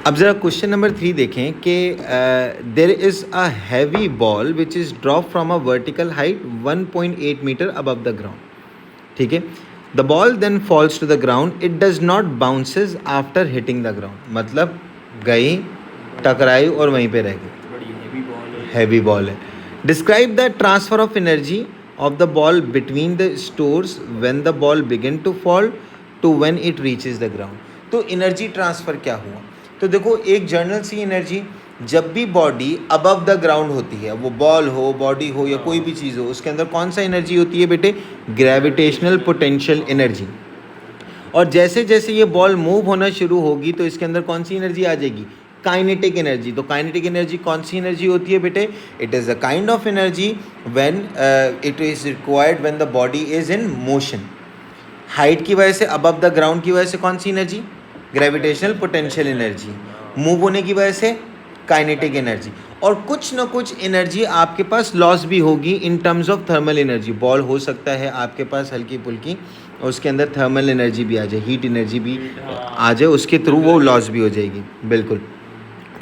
अब ज़रा question number 3 देखें कि there is a heavy ball which is drop from a vertical height 1.8 metre above the ground. ठीक है. The ball then falls to the ground. It does not bounces after hitting the ground. मतलब गई, टकराई और वहीं पे रह गई. हैवी बॉल है. Describe the transfer of energy of the ball between the stores when the ball begin to fall to when it reaches the ground. तो एनर्जी ट्रांसफ़र क्या हुआ? तो देखो, एक जर्नल सी एनर्जी, जब भी बॉडी अबव द ग्राउंड होती है, वो बॉल हो, बॉडी हो या कोई भी चीज़ हो, उसके अंदर कौन सा एनर्जी होती है बेटे? Gravitational potential energy. और जैसे जैसे ये बॉल मूव होना शुरू होगी तो इसके अंदर कौन सी एनर्जी आ जाएगी? Kinetic energy. तो काइनेटिक एनर्जी कौन सी एनर्जी होती है बेटे? It is a kind of energy when it is required when the body is in motion. Height की वजह से, अबव द ग्राउंड की वजह से कौन सी energy? Gravitational potential energy. Move होने की वजह से काइनेटिक एनर्जी. और कुछ ना कुछ एनर्जी आपके पास लॉस भी होगी इन terms of thermal energy. Ball हो सकता है आपके पास हल्की फुल्की, और उसके अंदर थर्मल एनर्जी भी आ जाए, हीट एनर्जी भी आ जाए, उसके थ्रू वो लॉस भी हो जाएगी. बिल्कुल.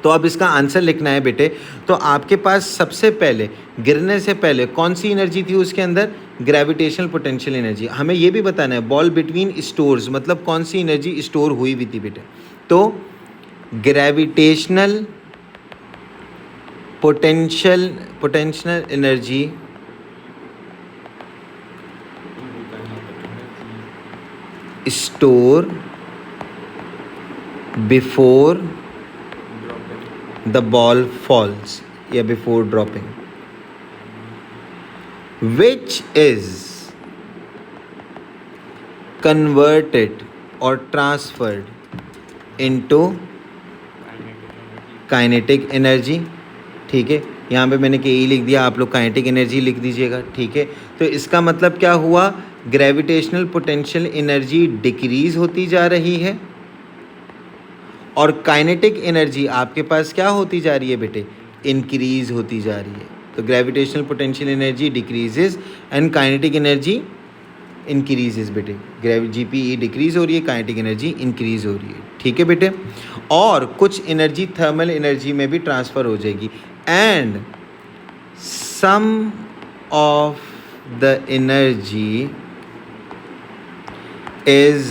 तो अब इसका आंसर लिखना है बेटे. तो आपके पास सबसे पहले, गिरने से पहले कौन सी एनर्जी थी उसके अंदर? Gravitational potential energy. हमें ये भी बताना है बॉल बिटवीन स्टोर्स, मतलब कौन सी एनर्जी स्टोर हुई हुई थी बेटे? तो gravitational potential energy store before the ball falls या before dropping, which is converted or transferred into kinetic energy. ठीक है, यहाँ पे मैंने के लिख दिया, आप लोग काइनेटिक एनर्जी लिख दीजिएगा. ठीक है. तो इसका मतलब क्या हुआ? ग्रेविटेशनल पोटेंशियल एनर्जी डिक्रीज होती जा रही है और काइनेटिक एनर्जी आपके पास क्या होती जा रही है बेटे? इंक्रीज होती जा रही है. तो gravitational potential energy decreases and kinetic energy increases बेटे. GPE डिक्रीज हो रही है, काइनेटिक एनर्जी इंक्रीज हो रही है. ठीक है बेटे. और कुछ एनर्जी थर्मल एनर्जी में भी ट्रांसफ़र हो जाएगी. And some of the energy is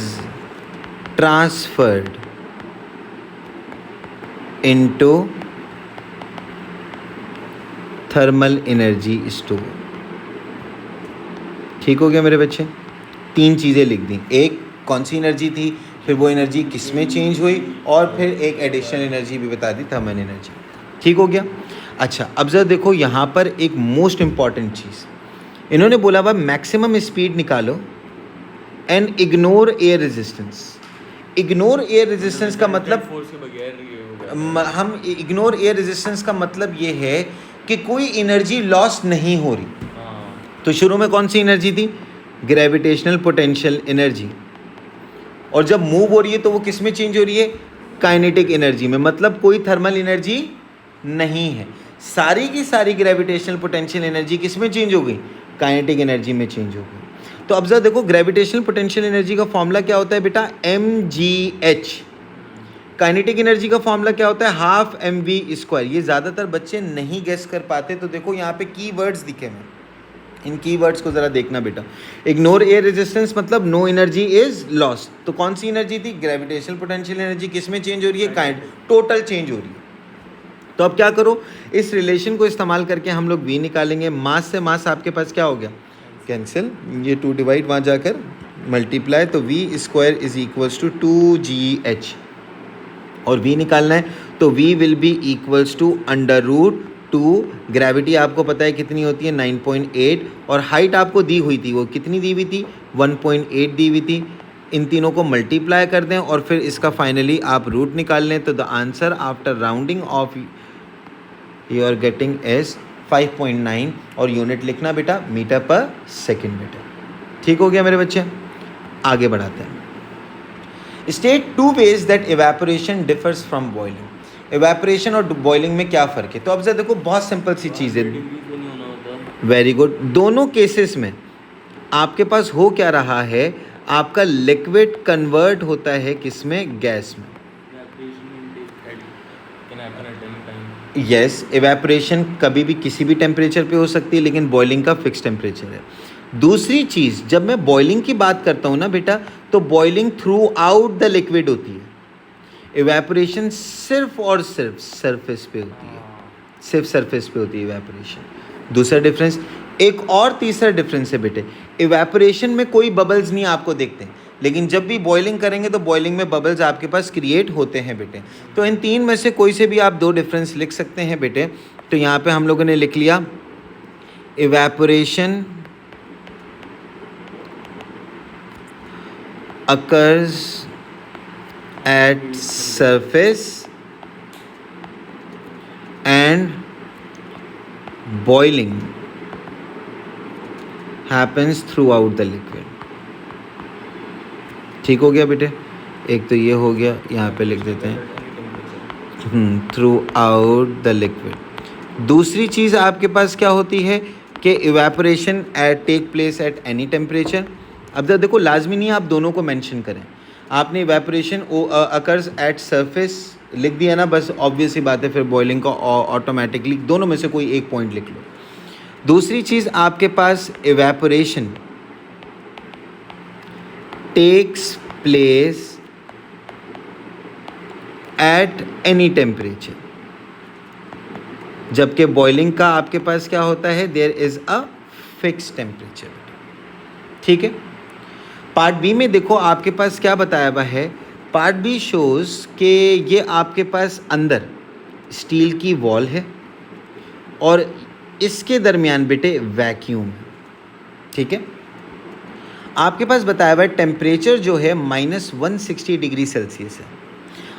transferred into thermal energy store. ठीक हो गया मेरे बच्चे? 3 चीज़ें लिख दी. एक कौन सी एनर्जी थी, फिर वो एनर्जी किस में चेंज हुई, और फिर एक एडिशनल एनर्जी भी बता दी, थर्मल एनर्जी. ठीक हो गया? अच्छा, अब जरा देखो यहाँ पर एक मोस्ट इम्पॉर्टेंट चीज़ इन्होंने बोला हुआ, मैक्सिमम स्पीड निकालो and ignore air resistance. Ignore air resistance का मतलब, हम इग्नोर एयर रेजिस्टेंस का मतलब ये है कि कोई एनर्जी लॉस नहीं हो रही. तो शुरू में कौन सी एनर्जी थी? Gravitational potential energy. और जब मूव हो रही है तो वो किस में चेंज हो रही है? काइनेटिक एनर्जी में. मतलब कोई थर्मल एनर्जी नहीं है. सारी की सारी ग्रेविटेशनल पोटेंशियल एनर्जी किस में चेंज हो गई? काइनेटिक एनर्जी में चेंज हो गई. तो अब जरा देखो, ग्रेविटेशनल पोटेंशियल एनर्जी का फॉर्मूला क्या होता है बेटा? mgh. काइनेटिक एनर्जी का फॉर्मूला क्या होता है? Half mv². ये ज़्यादातर बच्चे नहीं गेस कर पाते. तो देखो यहाँ पे कीवर्ड्स दिखे हैं, इन कीवर्ड्स को ज़रा देखना बेटा. इग्नोर एयर रेजिस्टेंस मतलब नो एनर्जी इज लॉस्ट. तो कौन सी एनर्जी थी? Gravitational potential energy. किस में चेंज हो रही है? टोटल चेंज हो रही है. तो अब क्या करो, इस रिलेशन को इस्तेमाल करके हम लोग v निकालेंगे. मास से मास आपके पास क्या हो गया? कैंसिल. ये 2 डिवाइड वहाँ जाकर मल्टीप्लाई, तो v² is equals to 2gh. और v निकालना है तो v will be equals to √2. Gravity आपको पता है कितनी होती है? 9.8. और हाइट आपको दी हुई थी, वो कितनी दी हुई थी? 1.8 दी हुई थी. इन तीनों को मल्टीप्लाई कर दें और फिर इसका फाइनली आप रूट निकाल लें. तो the answer after rounding off you are getting is 5.9. और यूनिट लिखना बेटा मीटर पर सेकेंड बेटा. ठीक हो गया मेरे बच्चे? आगे बढ़ाते हैं. State 2 ways that evaporation differs from boiling. Evaporation और बॉइलिंग में क्या फ़र्क है? तो अब जरा देखो, बहुत सिंपल सी चीज़ है. Very good. दोनों केसेस में आपके पास हो क्या रहा है? आपका लिक्विड कन्वर्ट होता है किस में? गैस में. यस, इवेपोरेशन कभी भी किसी भी टेम्परेचर पे हो सकती है, लेकिन बॉइलिंग का फिक्स टेम्परेचर है। दूसरी चीज़, जब मैं बॉइलिंग की बात करता हूँ ना बेटा, तो boiling through out the liquid होती है, इवेपोरेशन सिर्फ और सिर्फ सरफेस पे होती है, सिर्फ सरफेस पे होती है इवेपोरेशन। दूसरा डिफरेंस, एक और तीसरा डिफरेंस है बेटे, इवेपोरेशन में कोई बबल्स नहीं आपको देखते, लेकिन जब भी बॉइलिंग करेंगे तो बॉइलिंग में बबल्स आपके पास क्रिएट होते हैं बेटे। तो इन तीन में से कोई से भी आप दो डिफरेंस लिख सकते हैं बेटे। तो यहाँ पे हम लोगों ने लिख लिया evaporation occurs at surface and boiling happens throughout the liquid। ठीक हो गया बेटे, एक तो ये हो गया, यहाँ पे लिख देते हैं थ्रू आउट द लिक्विड। दूसरी चीज़ आपके पास क्या होती है कि evaporation take place at any temperature. अब जब देखो, लाजमी नहीं आप दोनों को मेंशन करें, आपने इवेपोरेशन अकर्स एट सरफेस लिख दिया ना, बस ऑब्वियस ही बात है, फिर बॉइलिंग का ऑटोमेटिकली दोनों में से कोई एक पॉइंट लिख लो। दूसरी चीज़ आपके पास evaporation takes place at any temperature, जबकि बॉइलिंग का आपके पास क्या होता है, there is a fix temperature. ठीक है। पार्ट बी में देखो आपके पास क्या बताया हुआ है, पार्ट बी शोज कि ये आपके पास अंदर स्टील की वॉल है और इसके दरमियान बेटे वैक्यूम है। ठीक है। आपके पास बताया हुआ है टेम्परेचर जो है -160 डिग्री सेल्सियस है,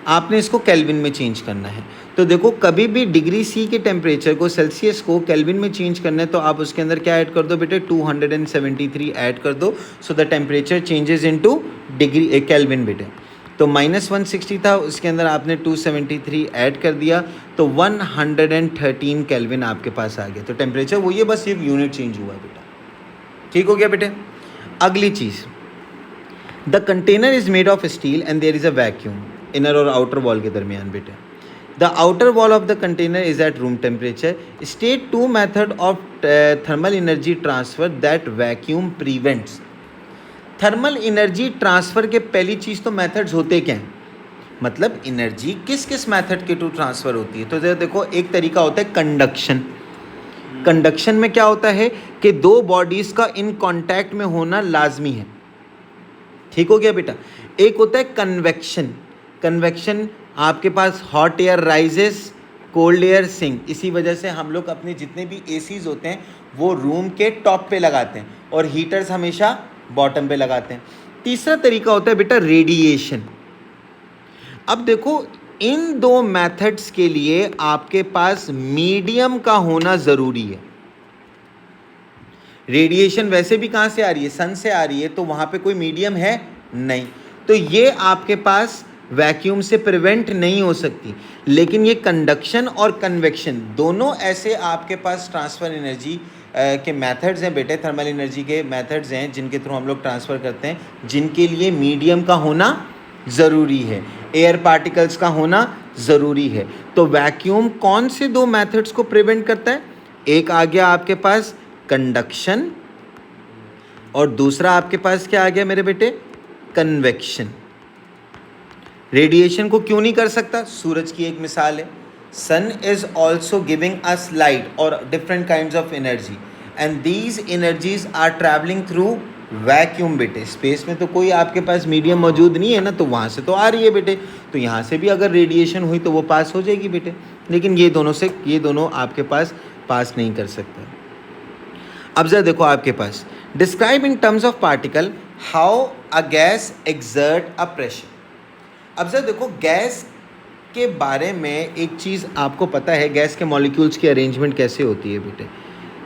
आपने इसको केल्विन में चेंज करना है। तो देखो, कभी भी डिग्री सी के टेम्परेचर को, सेल्सियस को केल्विन में चेंज करना है तो आप उसके अंदर क्या ऐड कर दो बेटे, 273 ऐड कर दो, so the temperature changes into degree kelvin बेटे। तो -160 था, उसके अंदर आपने 273 ऐड कर दिया, तो 113 केल्विन आपके पास आ गया। तो टेम्परेचर वही है, बस ये यूनिट चेंज हुआ बेटा। ठीक हो गया बेटे। अगली चीज़, the container is made of steel and there is a vacuum inner और आउटर वॉल के दरमियान बेटे। The outer wall of the container is at room temperature. State 2 method of thermal energy transfer that vacuum prevents. Thermal energy transfer के पहली चीज़ तो methods होते क्या हैं, मतलब एनर्जी किस किस मेथड के थ्रू ट्रांसफ़र होती है। तो देखो, एक तरीका होता है कंडक्शन। कंडक्शन में क्या होता है कि दो बॉडीज़ का इन कांटेक्ट में होना लाजमी है। ठीक हो गया बेटा। एक होता है कन्वेक्शन। कन्वेक्शन आपके पास hot air rises, cold air sink. इसी वजह से हम लोग अपने जितने भी एसीज होते हैं वो रूम के टॉप पे लगाते हैं और हीटर्स हमेशा बॉटम पे लगाते हैं। तीसरा तरीका होता है बेटा रेडिएशन। अब देखो, इन दो मेथड्स के लिए आपके पास मीडियम का होना ज़रूरी है। रेडिएशन वैसे भी कहाँ से आ रही है, सन से आ रही है, तो वहाँ पे कोई मीडियम है नहीं, तो ये आपके पास वैक्यूम से प्रिवेंट नहीं हो सकती। लेकिन ये कंडक्शन और कन्वेक्शन दोनों ऐसे आपके पास ट्रांसफ़र एनर्जी के मेथड्स हैं बेटे, थर्मल एनर्जी के मेथड्स हैं जिनके थ्रू हम लोग ट्रांसफ़र करते हैं, जिनके लिए मीडियम का होना ज़रूरी है, एयर पार्टिकल्स का होना ज़रूरी है। तो वैक्यूम कौन से दो मेथड्स को प्रिवेंट करता है, एक आ गया आपके पास कंडक्शन और दूसरा आपके पास क्या आ गया मेरे बेटे, कन्वेक्शन। रेडिएशन को क्यों नहीं कर सकता, सूरज की एक मिसाल है। Sun is also giving us light और different kinds of energy and these energies are travelling through vacuum बेटे। स्पेस में तो कोई आपके पास मीडियम मौजूद नहीं है ना, तो वहाँ से तो आ रही है बेटे, तो यहाँ से भी अगर रेडिएशन हुई तो वो पास हो जाएगी बेटे। लेकिन ये दोनों आपके पास नहीं कर सकते। अब जरा देखो आपके पास, describe in terms of particle how a gas exert a pressure. अब जरा देखो, गैस के बारे में एक चीज़ आपको पता है, गैस के मॉलिक्यूल्स की अरेंजमेंट कैसे होती है बेटे,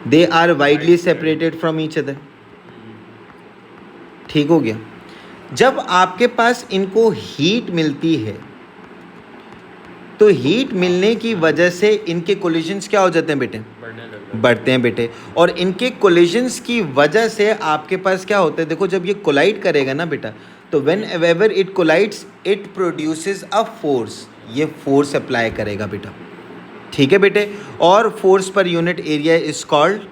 they are widely separated from each other. ठीक हो गया। जब आपके पास इनको हीट मिलती है तो हीट मिलने की वजह से इनके कोलिजन्स क्या हो जाते हैं बेटे, बढ़ते हैं बेटे, और इनके कोलिजन्स की वजह से आपके पास क्या होता है, देखो जब ये कोलाइड करेगा ना बेटा, तो whenever it collides it produces a force. ये फोर्स अप्लाई करेगा बेटा, ठीक है बेटे। और force per unit area is called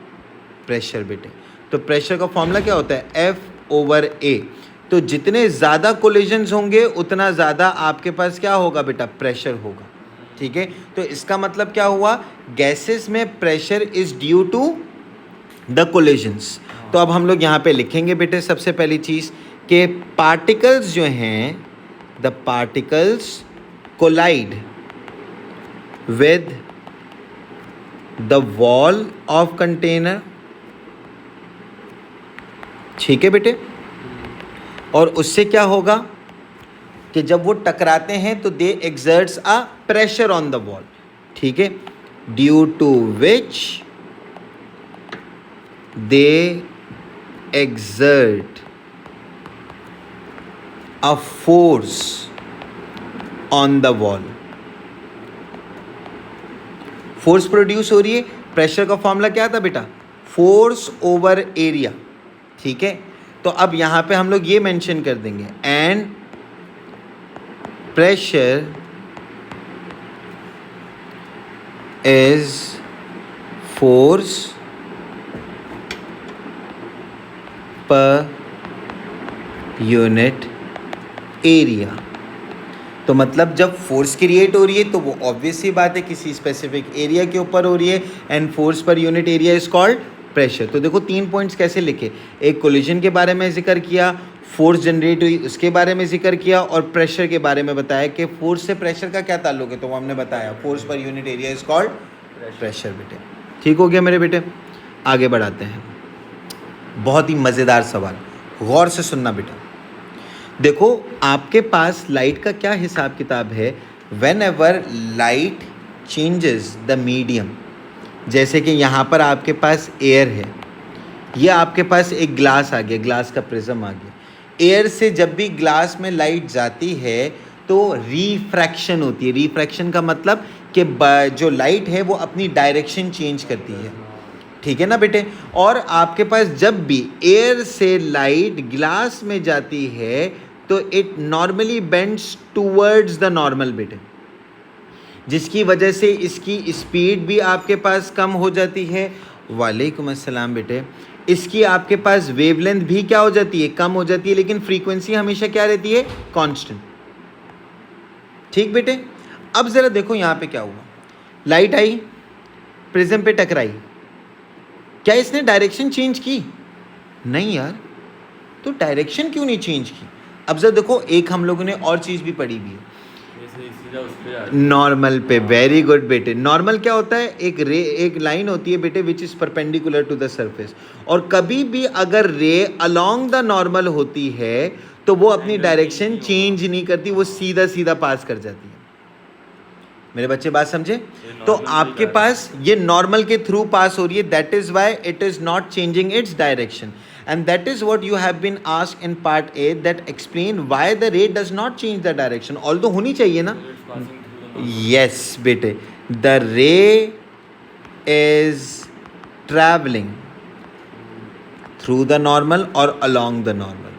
pressure बेटे। तो प्रेशर का फॉर्मूला क्या होता है, F/A। तो जितने ज़्यादा कोलिजन्स होंगे उतना ज़्यादा आपके पास क्या होगा बेटा, प्रेशर होगा, ठीक है। तो इसका मतलब क्या हुआ, गैसेस में pressure is due to the collisions. तो अब हम लोग यहाँ पे लिखेंगे बेटे सबसे पहली चीज़ कि पार्टिकल्स जो हैं, the particles collide with the wall of container, ठीक है बेटे। और उससे क्या होगा कि जब वो टकराते हैं तो they exerts a pressure on the wall, ठीक है, due to which they exert a force on the wall. Force produce हो रही है, प्रेशर का फॉर्मूला क्या था बेटा, फोर्स ओवर एरिया, ठीक है। तो अब यहां पे हम लोग ये मेंशन कर देंगे, and pressure is force per unit area. तो मतलब जब फोर्स क्रिएट हो रही है तो वो ऑब्वियस सी बात है किसी स्पेसिफिक एरिया के ऊपर हो रही है, and force per unit area is called pressure. तो देखो 3 पॉइंट्स कैसे लिखे, एक कोलिजन के बारे में जिक्र किया, फोर्स जनरेट हुई उसके बारे में जिक्र किया, और प्रेशर के बारे में बताया कि फोर्स से प्रेशर का क्या ताल्लुक है। तो वो हमने बताया force per unit area is called pressure बेटे, ठीक हो गया मेरे बेटे। आगे बढ़ाते हैं, बहुत ही मज़ेदार सवाल, गौर से सुनना बेटा। देखो आपके पास लाइट का क्या हिसाब किताब है, when ever light changes the medium, जैसे कि यहाँ पर आपके पास एयर है, ये आपके पास एक ग्लास आ गया, ग्लास का प्रिज्म आ गया। एयर से जब भी ग्लास में लाइट जाती है तो रिफ्रैक्शन होती है। रिफ्रैक्शन का मतलब कि जो लाइट है वो अपनी डायरेक्शन चेंज करती है, ठीक है ना बेटे। और आपके पास जब भी एयर से लाइट ग्लास में जाती है तो it normally bends towards the normal बेटे, जिसकी वजह से इसकी स्पीड भी आपके पास कम हो जाती है। वालेकुम अस्सलाम बेटे। इसकी आपके पास वेवलेंथ भी क्या हो जाती है, कम हो जाती है, लेकिन फ्रीक्वेंसी हमेशा क्या रहती है, कांस्टेंट, ठीक बेटे। अब ज़रा देखो यहाँ पे क्या हुआ, लाइट आई, प्रिज्म पे टकराई, क्या इसने डायरेक्शन चेंज की, नहीं यार। तो डायरेक्शन क्यों नहीं चेंज की, अब जरा देखो, एक हम लोगों ने और चीज़ भी पढ़ी भी है, नॉर्मल पे। वेरी गुड बेटे। नॉर्मल क्या होता है, एक लाइन होती है बेटे which is perpendicular to the surface, और कभी भी अगर रे अलोंग द नॉर्मल होती है तो वो अपनी डायरेक्शन चेंज नहीं करती, वो सीधा सीधा पास कर जाती है। मेरे बच्चे बात समझे। तो आपके पास ये नॉर्मल के थ्रू पास हो रही है, that is why it is not changing its direction, and that is what you have been asked in part A, that explain why the ray does not change the direction, although होनी चाहिए ना। yes बेटे, the ray is traveling through the normal or along the normal,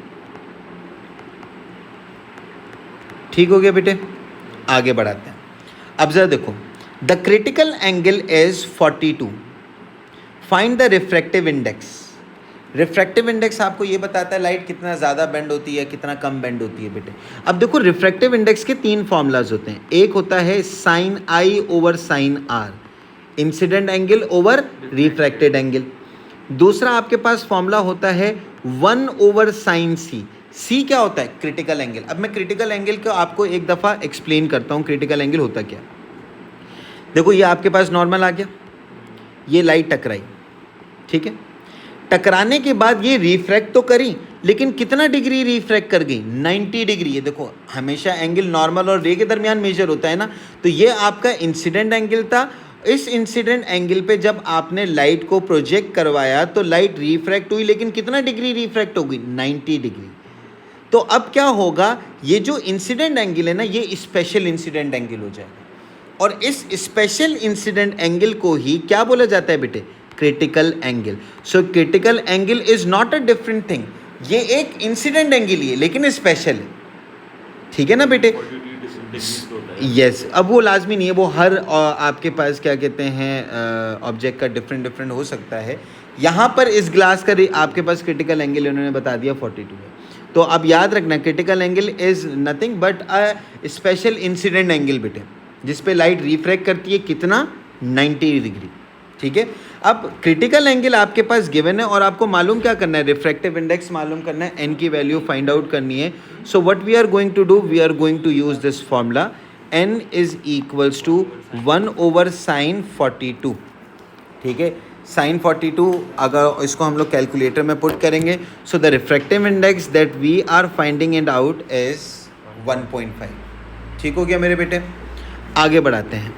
ठीक हो गया बेटे। आगे बढ़ाते हैं, अब जरा देखो, the critical angle is 42, find the refractive index। Refractive index आपको ये बताता है लाइट कितना ज़्यादा बेंड होती है, कितना कम बेंड होती है बेटे। अब देखो रिफ्रैक्टिव इंडेक्स के 3 फॉर्मूलाज होते हैं, एक होता है sine i over sine r, incident angle over refracted angle. दूसरा आपके पास फॉर्मूला होता है 1 ओवर साइन सी। सी क्या होता है, क्रिटिकल एंगल। अब मैं क्रिटिकल एंगल को आपको एक दफ़ा एक्सप्लेन करता हूँ, क्रिटिकल एंगल होता क्या। देखो ये आपके पास नॉर्मल आ गया, ये लाइट टकराई, ठीक है। टकराने के बाद ये रिफ्रैक्ट तो करी, लेकिन कितना डिग्री रिफ्रैक्ट कर गई, 90 डिग्री। ये देखो हमेशा एंगल नॉर्मल और रे के दरमियान मेजर होता है ना, तो ये आपका इंसिडेंट एंगल था। इस इंसिडेंट एंगल पे जब आपने लाइट को प्रोजेक्ट करवाया तो लाइट रिफ्रैक्ट हुई, लेकिन कितना डिग्री रिफ्रैक्ट हो गई, 90 डिग्री। तो अब क्या होगा, ये जो इंसिडेंट एंगल है ना, ये स्पेशल इंसिडेंट एंगल हो जाएगा, और इस स्पेशल इंसिडेंट एंगल को ही क्या बोला जाता है बेटे, critical angle. So critical angle is not a different thing, ये एक इंसिडेंट एंगल ही है लेकिन स्पेशल है, ठीक है ना बेटे। यस अब वो लाजमी नहीं है, वो हर आपके पास क्या कहते हैं ऑब्जेक्ट का डिफरेंट हो सकता है। यहाँ पर इस ग्लास का आपके पास क्रिटिकल एंगल उन्होंने बता दिया 42 है। तो अब याद रखना critical angle is nothing but a special incident angle बेटे, जिस पे लाइट रिफ्रैक्ट करती है कितना 90 डिग्री। ठीक है, अब क्रिटिकल एंगल आपके पास गिवन है और आपको मालूम क्या करना है, रिफ्रैक्टिव इंडेक्स मालूम करना है, एन की वैल्यू फाइंड आउट करनी है। So what we are going to do, we are going to use this formula n is equals to 1/sin42। ठीक है, sin 42 अगर इसको हम लोग कैलकुलेटर में पुट करेंगे, so the refractive index that we are finding it out is 1.5। ठीक हो गया मेरे बेटे, आगे बढ़ाते हैं।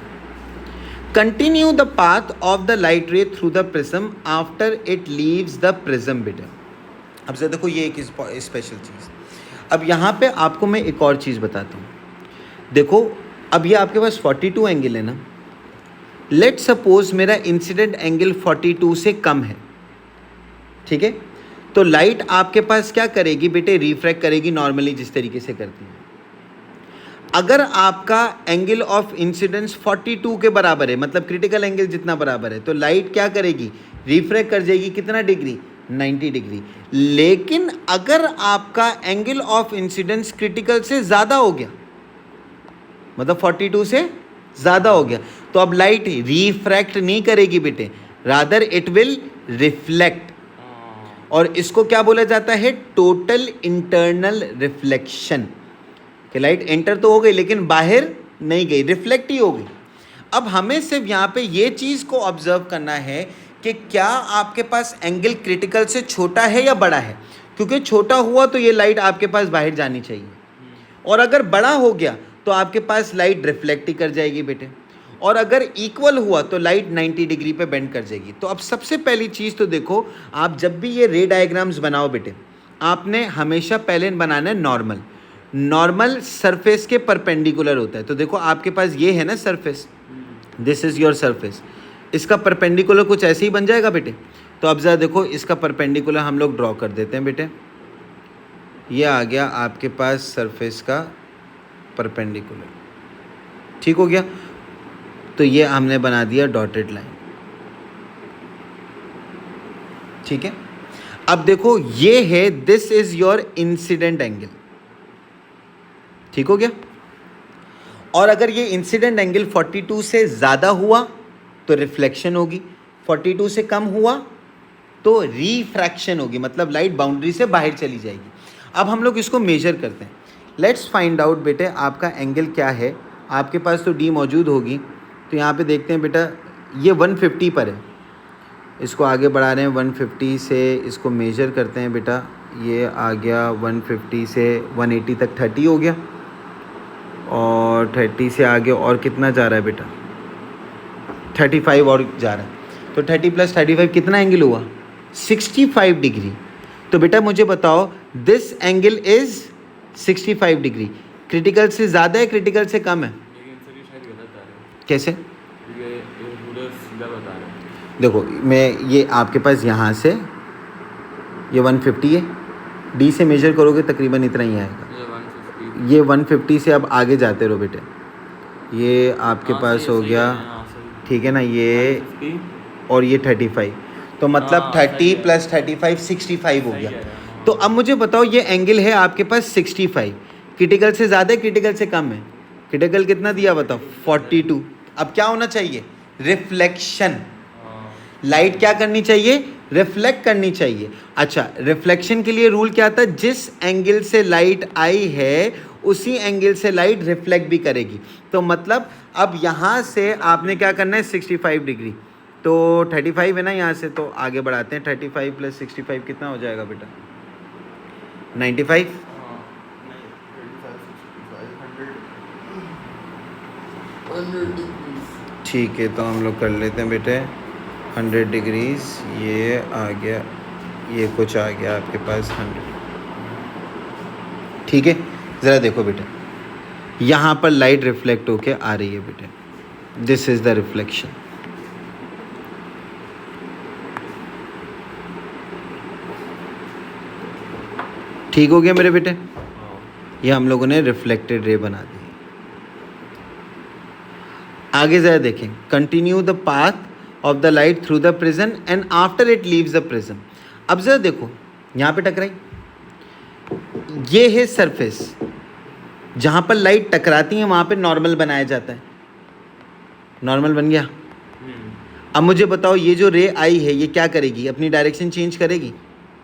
Continue the path of the light ray through the prism after it leaves the prism बेटे। अब से देखो ये एक स्पेशल चीज़, अब यहाँ पे आपको मैं एक और चीज़ बताता हूँ। देखो अब ये आपके पास 42 एंगल है ना, लेट सपोज मेरा इंसिडेंट एंगल 42 से कम है। ठीक है, तो लाइट आपके पास क्या करेगी बेटे, रिफ्रैक्ट करेगी नॉर्मली जिस तरीके से करती है। अगर आपका एंगल ऑफ इंसिडेंस 42 के बराबर है, मतलब क्रिटिकल एंगल जितना बराबर है, तो लाइट क्या करेगी, रिफ्रैक्ट कर जाएगी कितना डिग्री, 90 डिग्री। लेकिन अगर आपका एंगल ऑफ इंसिडेंस क्रिटिकल से ज़्यादा हो गया, मतलब 42 से ज़्यादा हो गया, तो अब लाइट रिफ्रैक्ट नहीं करेगी बेटे, रादर इट विल रिफ्लेक्ट। और इसको क्या बोला जाता है, टोटल इंटरनल रिफ्लेक्शन। कि लाइट एंटर तो हो गई लेकिन बाहर नहीं गई, रिफ्लेक्ट ही हो गई। अब हमें सिर्फ यहाँ पे ये चीज़ को ऑब्जर्व करना है कि क्या आपके पास एंगल क्रिटिकल से छोटा है या बड़ा है, क्योंकि छोटा हुआ तो ये लाइट आपके पास बाहर जानी चाहिए, और अगर बड़ा हो गया तो आपके पास लाइट रिफ्लेक्ट ही कर जाएगी बेटे, और अगर इक्वल हुआ तो लाइट 90 डिग्री पे बेंड कर जाएगी। तो अब सबसे पहली चीज़ तो देखो, आप जब भी ये रे डायग्राम्स बनाओ बेटे, आपने हमेशा पहले बनाना है नॉर्मल। नॉर्मल सरफेस के परपेंडिकुलर होता है। तो देखो आपके पास ये है ना surface, this is your surface, इसका परपेंडिकुलर कुछ ऐसे ही बन जाएगा बेटे। तो अब ज़रा देखो, इसका परपेंडिकुलर हम लोग ड्रॉ कर देते हैं बेटे। ये आ गया आपके पास सरफेस का परपेंडिकुलर, ठीक हो गया। तो ये हमने बना दिया डॉटेड लाइन, ठीक है। अब देखो ये है, this is your incident angle, ठीक हो गया। और अगर ये इंसिडेंट एंगल 42 से ज़्यादा हुआ तो रिफ्लेक्शन होगी, 42 से कम हुआ तो रिफ्रैक्शन होगी, मतलब लाइट बाउंड्री से बाहर चली जाएगी। अब हम लोग इसको मेजर करते हैं। लेट्स फाइंड आउट बेटे आपका एंगल क्या है। आपके पास तो डी मौजूद होगी, तो यहाँ पे देखते हैं बेटा, ये 150 पर है, इसको आगे बढ़ा रहे हैं 150 से, इसको मेजर करते हैं बेटा। ये आ गया 150 से 180 तक 30 हो गया, और 30 से आगे और कितना जा रहा है बेटा, 35 और जा रहा है। तो 30 + 35 कितना एंगल हुआ, 65 डिग्री। तो बेटा मुझे बताओ, this angle is 65 degree, critical से ज़्यादा है क्रिटिकल से कम है? कैसे? देखो मैं ये आपके पास यहाँ से ये 150 है, डी से मेजर करोगे तकरीबन इतना ही आएगा। ये 150 से अब आगे जाते रहो बेटे, ये आपके पास हो गया, ठीक है ना, ये और ये 35, तो मतलब 30 + 35 65 हो गया। तो अब मुझे बताओ, ये एंगल है आपके पास 65, क्रिटिकल से ज़्यादा है क्रिटिकल से कम है? क्रिटिकल कितना दिया बताओ, 42। अब क्या होना चाहिए, रिफ्लेक्शन। लाइट क्या करनी चाहिए, रिफ्लेक्ट करनी चाहिए। अच्छा, रिफ्लेक्शन के लिए रूल क्या था, जिस एंगल से लाइट आई है उसी एंगल से लाइट रिफ्लेक्ट भी करेगी। तो मतलब अब यहाँ से आपने क्या करना है, 65 डिग्री, तो 35 है ना यहाँ से, तो आगे बढ़ाते हैं। 35 + 65 कितना हो जाएगा बेटा, 95। ठीक है, तो हम लोग कर लेते हैं बेटे 100 डिग्रीज। ये आ गया, ये कुछ आ गया आपके पास 100, ठीक है। ज़रा देखो बेटे, यहाँ पर लाइट रिफ्लेक्ट होके आ रही है बेटे, दिस इज़ द रिफ्लेक्शन। ठीक हो गया मेरे बेटे, ये हम लोगों ने रिफ्लेक्टेड रे बना दी। आगे ज़रा देखें, continue the path of the light through the prism and after it leaves the prism. अब ज़रा देखो यहाँ पे टकराई, ये है सरफेस, जहाँ पर लाइट टकराती है वहाँ पे नॉर्मल बनाया जाता है, नॉर्मल बन गया। अब मुझे बताओ ये जो रे आई है ये क्या करेगी, अपनी डायरेक्शन चेंज करेगी?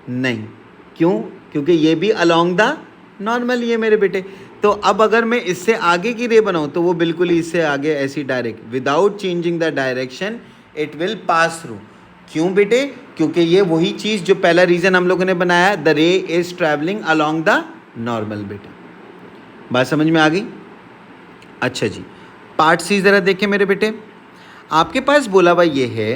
नहीं। क्यों? क्योंकि ये भी अलोंग द नॉर्मल ही है मेरे बेटे। तो अब अगर मैं इससे आगे की रे बनाऊँ तो वो बिल्कुल ही इससे आगे ऐसी direct, without changing the direction it will pass through. क्यों बेटे? क्योंकि ये वही चीज़ जो पहला रीज़न हम लोगों ने बनाया, द रे is travelling along the normal. बेटा बात समझ में आ गई? अच्छा जी, पार्ट सी ज़रा देखें मेरे बेटे। आपके पास बोला हुआ ये है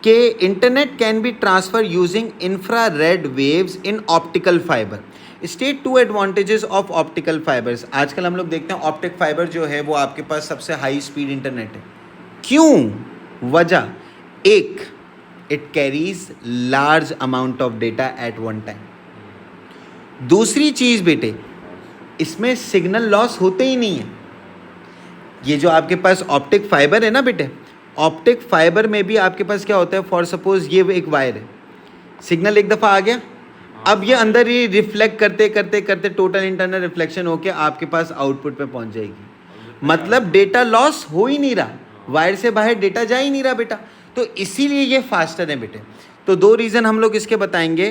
कि internet can be transfer using infrared waves in optical fibre. State 2 advantages of optical fibres. आजकल हम लोग देखते हैं ऑप्टिक फाइबर जो है वो आपके पास सबसे हाई स्पीड इंटरनेट है। क्यों? वजह एक, it carries large amount of data eight one time. दूसरी चीज़ बेटे, इसमें सिग्नल लॉस होते ही नहीं है। ये जो आपके पास ऑप्टिक फाइबर है ना बेटे, ऑप्टिक फाइबर में भी आपके पास क्या होता है, फॉर सपोज ये एक वायर है, सिग्नल एक दफ़ा आ गया, अब ये अंदर ही रिफ्लेक्ट करते करते करते टोटल इंटरनल रिफ्लेक्शन होके आपके पास आउटपुट पे पहुंच जाएगी। मतलब डेटा लॉस हो ही नहीं रहा, वायर से बाहर डेटा जा ही नहीं रहा बेटा। तो इसीलिए ये फास्टर है बेटे। तो दो रीज़न हम लोग इसके बताएंगे,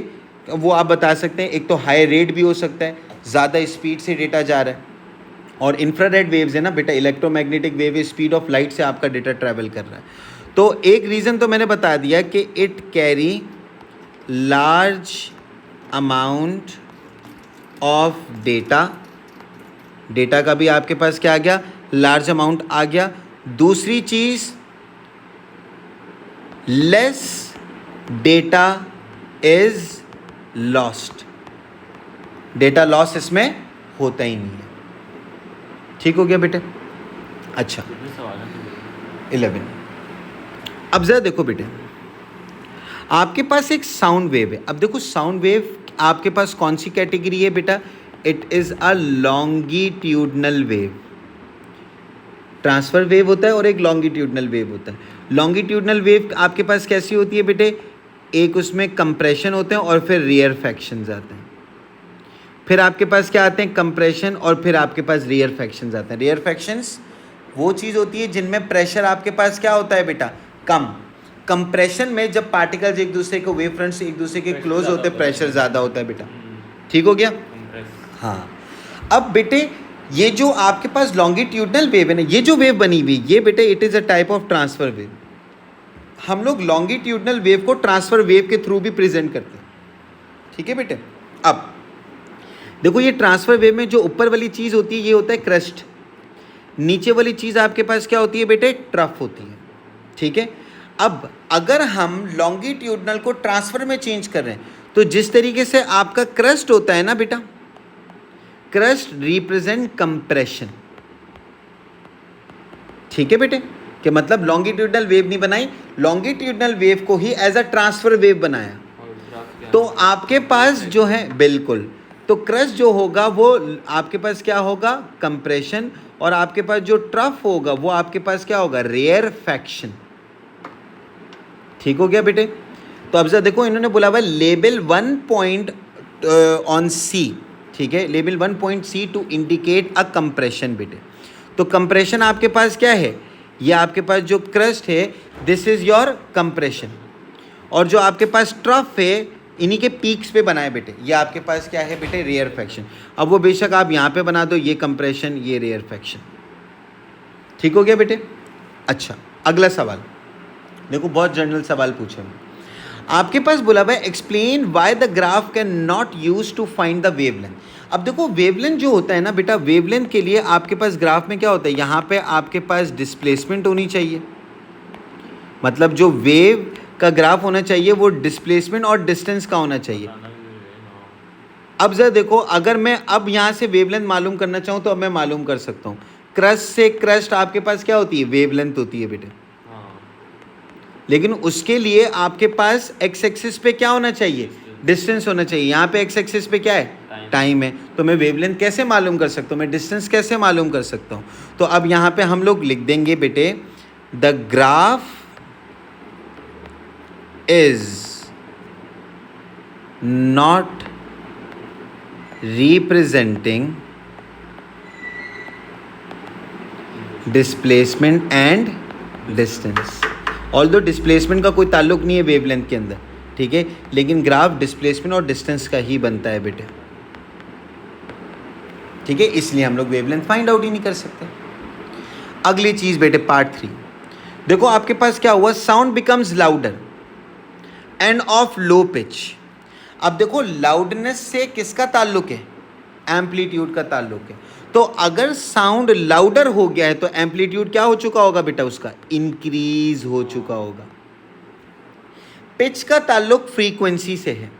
वो आप बता सकते हैं। एक तो हाई रेट भी हो सकता है, ज़्यादा स्पीड से डेटा जा रहा है, और इंफ्रारेड वेव्स है ना बेटा, electromagnetic wave, speed of light से आपका डेटा ट्रैवल कर रहा है। तो एक रीज़न तो मैंने बता दिया कि it carry large amount of data, data का भी आपके पास क्या आ गया, लार्ज अमाउंट आ गया। दूसरी चीज़, less data is lost, data loss इसमें होता ही नहीं है। ठीक हो गया बेटे? अच्छा 11। अब ज़रा देखो बेटे, आपके पास एक साउंड वेव है। अब देखो साउंड वेव आपके पास कौन सी कैटेगरी है बेटा? It is a longitudinal wave. Transfer wave होता है और एक लॉन्गिट्यूडनल वेव होता है। लॉन्गिट्यूडनल वेव आपके पास कैसी होती है बेटे? एक उसमें कंप्रेशन होते हैं और फिर रेयरफैक्शंस आते हैं। फिर आपके पास क्या आते हैं? कंप्रेशन, और फिर आपके पास रेयरफैक्शंस आते हैं। रेयरफैक्शंस वो चीज़ होती है जिनमें प्रेशर आपके पास क्या होता है बेटा? कम। कंप्रेशन में जब पार्टिकल्स एक दूसरे को, वेव फ्रंट्स एक दूसरे के क्लोज होते हैं, प्रेशर ज़्यादा होता है बेटा। ठीक हो गया? हाँ। अब बेटे ये जो आपके पास लॉन्गिट्यूडनल वेव है ना, ये जो वेव बनी हुई, ये बेटे it is a type of transfer wave. हम लोग लॉन्गिट्यूडनल वेव को ट्रांसफ़र वेव के थ्रू भी प्रेजेंट करते हैं। ठीक है बेटे? अब देखो ये ट्रांसफ़र वेव में जो ऊपर वाली चीज़ होती है ये होता है क्रस्ट, नीचे वाली चीज़ आपके पास क्या होती है बेटे? ट्रफ होती है। ठीक है? अब अगर हम लॉन्गिट्यूडनल को ट्रांसफ़र में चेंज कर रहे हैं तो जिस तरीके से आपका क्रस्ट होता है ना बेटा, क्रस्ट रिप्रेजेंट कंप्रेशन। ठीक है बेटे? कि मतलब लॉन्गिट्यूडनल वेव नहीं बनाई, लॉन्गिट्यूडनल वेव को ही एज अ ट्रांसफ़र वेव बनाया। तो आपके पास जो है, बिल्कुल, तो क्रस्ट जो होगा वो आपके पास क्या होगा? कंप्रेशन। और आपके पास जो ट्रफ होगा वो आपके पास क्या होगा? रेयरफैक्शन। ठीक हो गया बेटे? तो अब जरा देखो, इन्होंने बोला हुआ लेबल 1 पॉइंट ऑन सी। ठीक है? Label 1 point C to indicate a compression बेटे। तो कंप्रेशन आपके पास क्या है? ये आपके पास जो क्रस्ट है, दिस इज़ योर कंप्रेशन। और जो आपके पास ट्रफ है, इन्हीं के पीक्स पे बना है बेटे, ये आपके पास क्या है बेटे? रेयरफैक्शन। अब वो बेशक आप यहाँ पे बना दो, ये कंप्रेशन, ये रेयरफैक्शन। ठीक हो गया बेटे? अच्छा, अगला सवाल देखो, बहुत जनरल सवाल पूछे मैं। आपके पास बोला हुआ है explain why the graph can not use to find the wavelength. अब देखो वेवलेंथ जो होता है ना बेटा, वेवलेंथ के लिए आपके पास ग्राफ में क्या होता है? यहाँ पे आपके पास डिस्प्लेसमेंट होनी चाहिए, मतलब जो वेव का ग्राफ होना चाहिए वो डिस्प्लेसमेंट और डिस्टेंस का होना चाहिए। अब जरा देखो, अगर मैं अब यहाँ से वेवलेंथ मालूम करना चाहूँ तो अब मैं मालूम कर सकता हूँ। क्रस्ट से क्रस्ट आपके पास क्या होती है? वेवलेंथ होती है बेटे। लेकिन उसके लिए आपके पास एक्स एक्सिस पे क्या होना चाहिए? डिस्टेंस होना चाहिए। यहाँ पे एक्स एक्सिस पे क्या है, टाइम है। तो मैं वेवलेंथ कैसे मालूम कर सकता हूँ, मैं डिस्टेंस कैसे मालूम कर सकता हूँ। तो अब यहाँ पे हम लोग लिख देंगे बेटे, the graph is not representing displacement and distance. Although displacement का कोई ताल्लुक नहीं है वेवलेंथ के अंदर, ठीक है, लेकिन ग्राफ डिस्प्लेसमेंट और डिस्टेंस का ही बनता है बेटे, ठीक है, इसलिए हम लोग वेवलेंथ फाइंड आउट ही नहीं कर सकते। अगली चीज बेटे पार्ट 3, देखो आपके पास क्या हुआ, sound becomes louder end of low pitch. अब देखो लाउडनेस से किसका ताल्लुक है, एम्पलीट्यूड का ताल्लुक है। तो अगर साउंड लाउडर हो गया है तो एम्पलीट्यूड क्या हो चुका होगा बेटा, उसका इंक्रीज हो चुका होगा। पिच का ताल्लुक फ्रीक्वेंसी से है,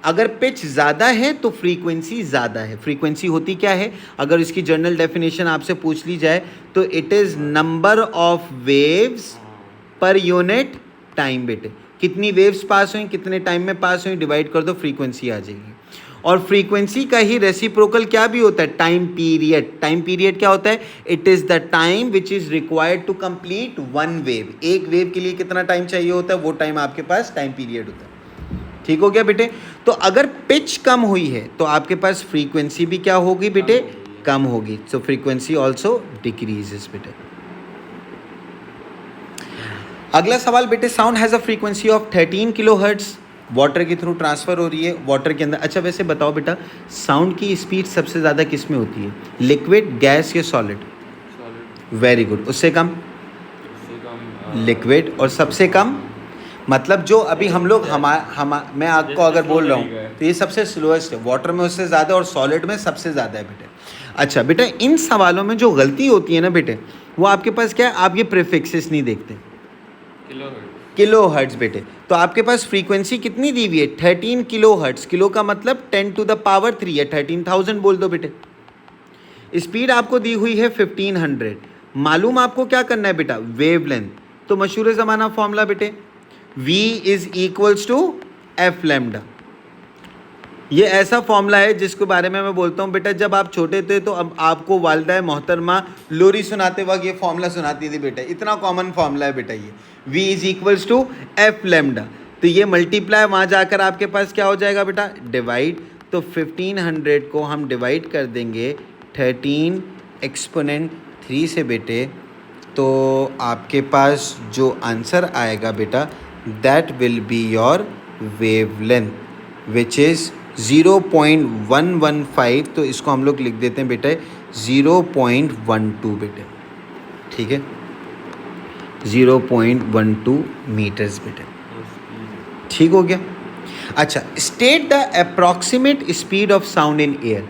अगर पिच ज़्यादा है तो फ्रीक्वेंसी ज़्यादा है। फ्रीक्वेंसी होती क्या है, अगर इसकी जनरल डेफिनेशन आपसे पूछ ली जाए तो it is number of waves per unit time बेटे। कितनी वेव्स पास हुई, कितने टाइम में पास हुई, डिवाइड कर दो, फ्रीक्वेंसी आ जाएगी। और फ्रीक्वेंसी का ही रेसिप्रोकल क्या भी होता है, टाइम पीरियड। टाइम पीरियड क्या होता है, it is the time which is required to complete one wave. एक वेव के लिए कितना टाइम चाहिए होता है, वो टाइम आपके पास टाइम पीरियड होता है। ठीक हो गया बेटे। तो अगर पिच कम हुई है तो आपके पास फ्रीक्वेंसी भी क्या होगी बेटे, कम होगी। सो फ्रीक्वेंसी ऑल्सो डिक्रीजेस बेटे। अगला सवाल बेटे, sound has a frequency of 13 kilohertz, water के थ्रू ट्रांसफ़र हो रही है वाटर के अंदर। अच्छा वैसे बताओ बेटा, साउंड की स्पीड सबसे ज़्यादा किस में होती है, लिक्विड, गैस या सॉलिड? Very good. उससे कम लिक्विड, और सबसे कम मतलब जो अभी हम लोग मैं आपको अगर बोल रहा हूँ तो ये सबसे स्लोएस्ट है, वाटर में उससे ज़्यादा और सॉलिड में सबसे ज़्यादा है बेटे। अच्छा बेटा, इन सवालों में जो गलती होती है ना बेटे, वो आपके पास क्या है, आप ये प्रीफिक्सेस नहीं देखते। किलो हर्ट्ज़ बेटे, तो आपके पास फ्रीक्वेंसी कितनी दी हुई है, 13 किलो हर्ट्ज़। किलो का मतलब 10 to the power 3 है, 13,000 बोल दो बेटे। स्पीड आपको दी हुई है 1500। मालूम आपको क्या करना है बेटा, वेवलेंथ। तो मशहूर ज़माना फॉर्मूला बेटे, V is equals to f lambda. ये ऐसा फॉर्मूला है जिसके बारे में मैं बोलता हूँ बेटा, जब आप छोटे थे तो अब आपको वालदा मोहतरमा लोरी सुनाते वक्त ये फॉर्मूला सुनाती थी बेटा। इतना कॉमन फॉर्मूला है बेटा ये, V is equals to f lambda. तो ये मल्टीप्लाई वहाँ जाकर आपके पास क्या हो जाएगा बेटा, डिवाइड। तो 1500 को हम डिवाइड कर देंगे 13 एक्सपोनेंट 3 से बेटे, तो आपके पास जो आंसर आएगा बेटा, that will be your wavelength which is 0.115। तो इसको हम लोग लिख देते हैं बेटे 0.12 बेटे, ठीक है, 0.12 मीटर्स बेटे, ठीक हो गया। अच्छा, state the approximate speed of sound in air.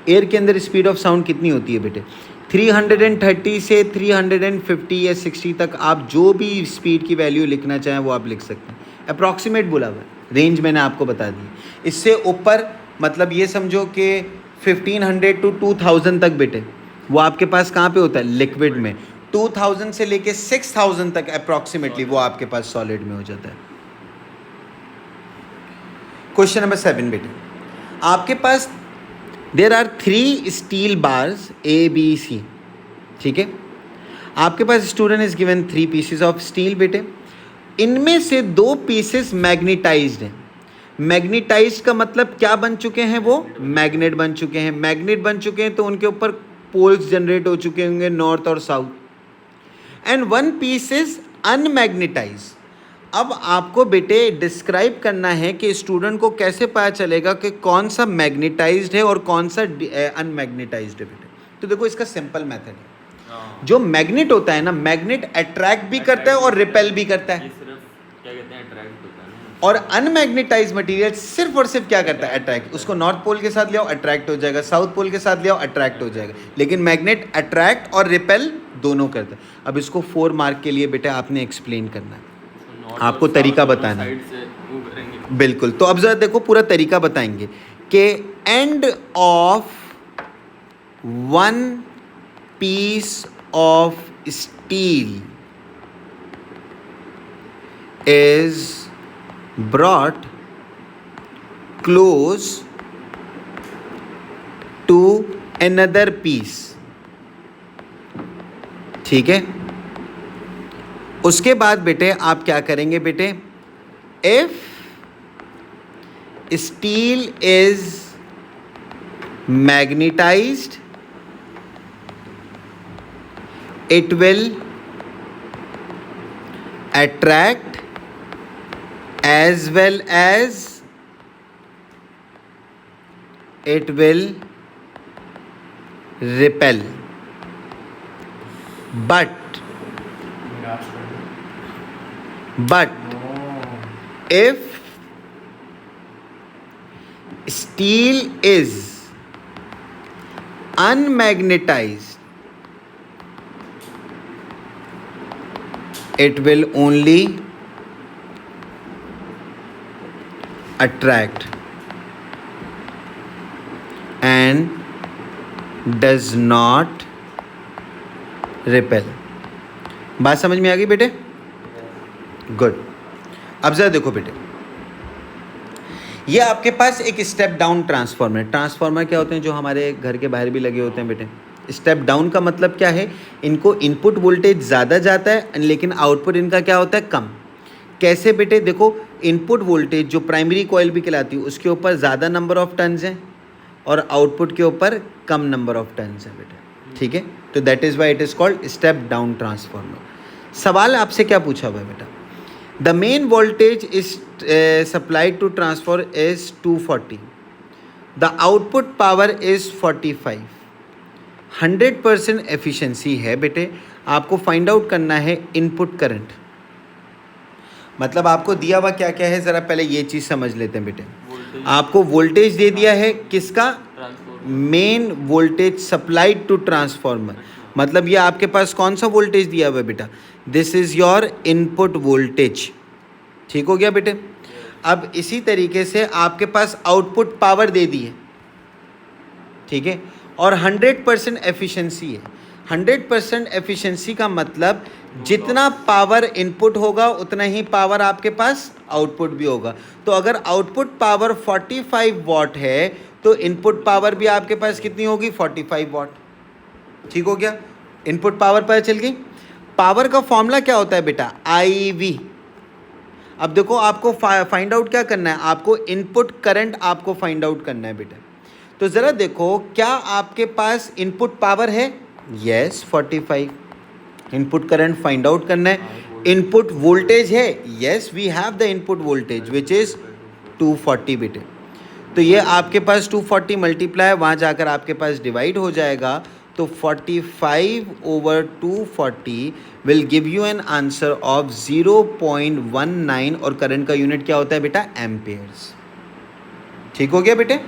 Air के अंदर स्पीड ऑफ साउंड कितनी होती है बेटे, 330 से 350 या 60 तक, आप जो भी स्पीड की वैल्यू लिखना चाहें वो आप लिख सकते हैं। अप्रॉक्सीमेट बोला हुआ है, रेंज मैंने आपको बता दी। इससे ऊपर मतलब ये समझो कि 1500 to 2000 तक बेटे, वो आपके पास कहाँ पे होता है, लिक्विड में। 2000 से लेके 6000 तक अप्रॉक्सीमेटली वो आपके पास सॉलिड में हो जाता है। क्वेश्चन नंबर 7 बेटे, आपके पास there are 3 steel bars A B C, ठीक है। आपके पास student is given 3 pieces of steel बेटे, इनमें से 2 पीसेस मैग्नेटाइज्ड हैं। मैग्नेटाइज्ड का मतलब क्या बन चुके हैं, वो मैग्नेट बन चुके हैं। मैग्नेट बन चुके हैं तो उनके ऊपर पोल्स जनरेट हो चुके होंगे, नॉर्थ और south. And 1 piece is unmagnetised. अब आपको बेटे डिस्क्राइब करना है कि स्टूडेंट को कैसे पता चलेगा कि कौन सा मैग्नेटाइज्ड है और कौन सा अनमैग्नेटाइज्ड है बेटे। तो देखो इसका सिंपल मेथड है, जो मैग्नेट होता है ना, मैग्नेट अट्रैक्ट भी करता है और रिपेल भी करता है। क्या कहते हैं, अट्रैक्ट होता है ना। और अनमैग्नेटाइज्ड मटेरियल सिर्फ और सिर्फ क्या करता है, अट्रैक्ट। उसको नॉर्थ पोल के साथ ले आओ, अट्रैक्ट हो जाएगा, साउथ पोल के साथ ले आओ, अट्रैक्ट हो जाएगा। लेकिन मैग्नेट अट्रैक्ट और रिपेल दोनों करता है। अब इसको 4 मार्क के लिए बेटा आपने एक्सप्लेन करना है, आपको तरीका बताना है। बिल्कुल, तो अब जरा देखो पूरा तरीका बताएंगे कि end of 1 piece of steel is brought close to another piece. ठीक है, उसके बाद बेटे आप क्या करेंगे बेटे, if steel is magnetized, it will attract as well as it will repel. But if steel is unmagnetized, it will only attract and does not repel. बात समझ में आ गई बेटे? गुड. अब जरा देखो बेटे, ये आपके पास एक स्टेप डाउन ट्रांसफार्मर. ट्रांसफार्मर क्या होते हैं, जो हमारे घर के बाहर भी लगे होते हैं बेटे. स्टेप डाउन का मतलब क्या है, इनको इनपुट वोल्टेज ज़्यादा जाता है लेकिन आउटपुट इनका क्या होता है, कम. कैसे बेटे, देखो इनपुट वोल्टेज जो प्राइमरी कॉइल भी कहलाती है उसके ऊपर ज़्यादा नंबर ऑफ टर्न्स हैं और आउटपुट के ऊपर कम नंबर ऑफ टर्न्स हैं बेटे. ठीक है, तो that is why it is called step down transformer. सवाल आपसे क्या पूछा हुआ है बेटा, the main voltage is supplied to transfer is 240, the output power is 45. 100% efficiency है बेटे. आपको फाइंड आउट करना है इनपुट करंट. मतलब आपको दिया हुआ क्या क्या है, ज़रा पहले ये चीज़ समझ लेते हैं बेटे. आपको वोल्टेज दे दिया है किसका, main voltage supplied to transformer. मतलब ये आपके पास कौन सा वोल्टेज दिया हुआ है बेटा, this is your input voltage. ठीक हो गया बेटे. अब इसी तरीके से आपके पास आउटपुट पावर दे दी है. ठीक है, और 100% एफिशिएंसी है. 100% एफिशिएंसी का मतलब जितना पावर इनपुट होगा उतना ही पावर आपके पास आउटपुट भी होगा. तो अगर आउटपुट पावर 45 वॉट है तो इनपुट पावर भी आपके पास कितनी होगी, 45 वॉट. ठीक हो गया, इनपुट पावर पता चल गई. पावर का फॉर्मूला क्या होता है बेटा, IV. अब देखो आपको फाइंड आउट क्या करना है, आपको इनपुट करंट आपको फाइंड आउट करना है बेटा. तो ज़रा देखो क्या आपके पास इनपुट पावर है, yes 45. Input current find out करना है. इनपुट वोल्टेज है, yes we have the input voltage which is 240 बेटे. तो ये आपके पास 240 मल्टीप्लाई वहाँ जाकर आपके पास डिवाइड हो जाएगा. तो 45 over 240 will give you an answer of 0.19 और करंट का यूनिट क्या होता है बेटा, एम्पेयर्स. ठीक हो गया बेटे.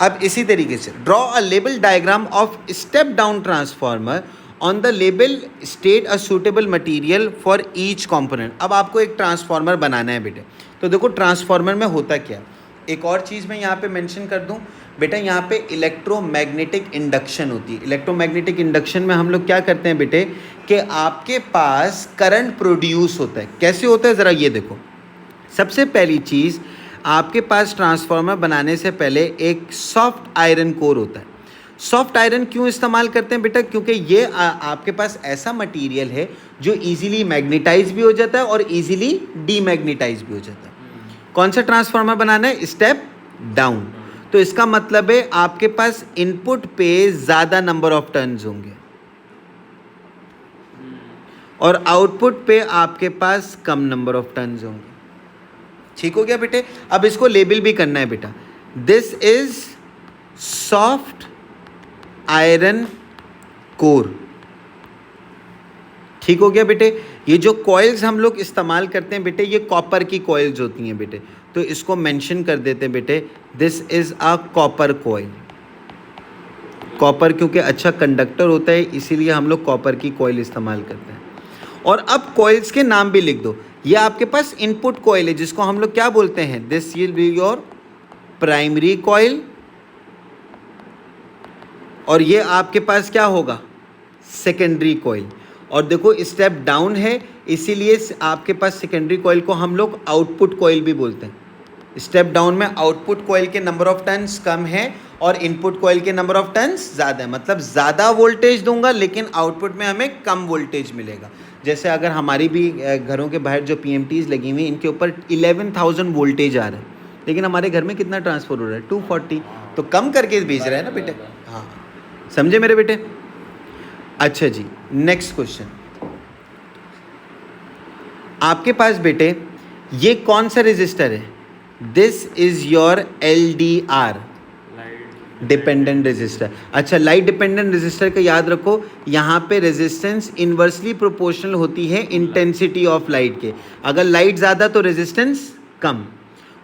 अब इसी तरीके से draw a label diagram of step down transformer. On the label state a suitable material for each component. अब आपको एक ट्रांसफार्मर बनाना है बेटे. तो देखो ट्रांसफार्मर में होता क्या, एक और चीज़ मैं यहाँ पे मेंशन कर दूँ बेटा, यहाँ पे इलेक्ट्रोमैग्नेटिक इंडक्शन होती है. इलेक्ट्रोमैग्नेटिक इंडक्शन में हम लोग क्या करते हैं बेटे, कि आपके पास करंट प्रोड्यूस होता है. कैसे होता है ज़रा ये देखो. सबसे पहली चीज़, आपके पास ट्रांसफार्मर बनाने से पहले एक सॉफ्ट आयरन कोर होता है. सॉफ्ट आयरन क्यों इस्तेमाल करते हैं बेटा, क्योंकि ये आपके पास ऐसा मटेरियल है जो इजीली मैग्नेटाइज भी हो जाता है और इजीली डीमैग्नेटाइज भी हो जाता है. कौन सा ट्रांसफार्मर बनाना है, स्टेप डाउन. तो इसका मतलब है आपके पास इनपुट पे ज़्यादा नंबर ऑफ टर्न्स होंगे और आउटपुट पे आपके पास कम नंबर ऑफ टर्न्स होंगे. ठीक हो गया बेटे. अब इसको लेबल भी करना है बेटा. This is soft iron core. ठीक हो गया बेटे. ये जो कॉइल्स हम लोग इस्तेमाल करते हैं बेटे, ये कॉपर की कॉइल्स होती हैं बेटे. तो इसको मेंशन कर देते हैं बेटे, this is a copper coil. Copper क्योंकि अच्छा कंडक्टर होता है इसीलिए हम लोग कॉपर की कॉइल इस्तेमाल करते हैं. और अब कॉइल्स के नाम भी लिख दो. ये आपके पास इनपुट कॉइल है जिसको हम लोग क्या बोलते हैं, this will be your primary coil. और ये आपके पास क्या होगा, सेकेंडरी कॉइल. और देखो स्टेप डाउन है इसीलिए आपके पास सेकेंडरी कॉइल को हम लोग आउटपुट कॉइल भी बोलते हैं. स्टेप डाउन में आउटपुट कॉइल के नंबर ऑफ टर्न्स कम है और इनपुट कॉइल के नंबर ऑफ टर्न्स ज़्यादा है, मतलब ज़्यादा वोल्टेज दूंगा लेकिन आउटपुट में हमें कम वोल्टेज मिलेगा। जैसे अगर हमारी भी घरों के बाहर जो PMTs लगी हुई इनके ऊपर 11,000 वोल्टेज आ रहा है, लेकिन हमारे घर में कितना ट्रांसफर हो रहा है 240, तो कम करके भेज रहा है ना बेटे। हाँ, समझे मेरे बेटे। अच्छा जी, नेक्स्ट क्वेश्चन। आपके पास बेटे ये कौन सा रजिस्टर है? This is your LDR, dependent resistor. अच्छा, लाइट डिपेंडेंट रेजिस्टर का याद रखो, यहाँ पे रेजिस्टेंस इन्वर्सली प्रोपोर्शनल होती है इंटेंसिटी ऑफ लाइट के। अगर लाइट ज़्यादा तो रेजिस्टेंस कम।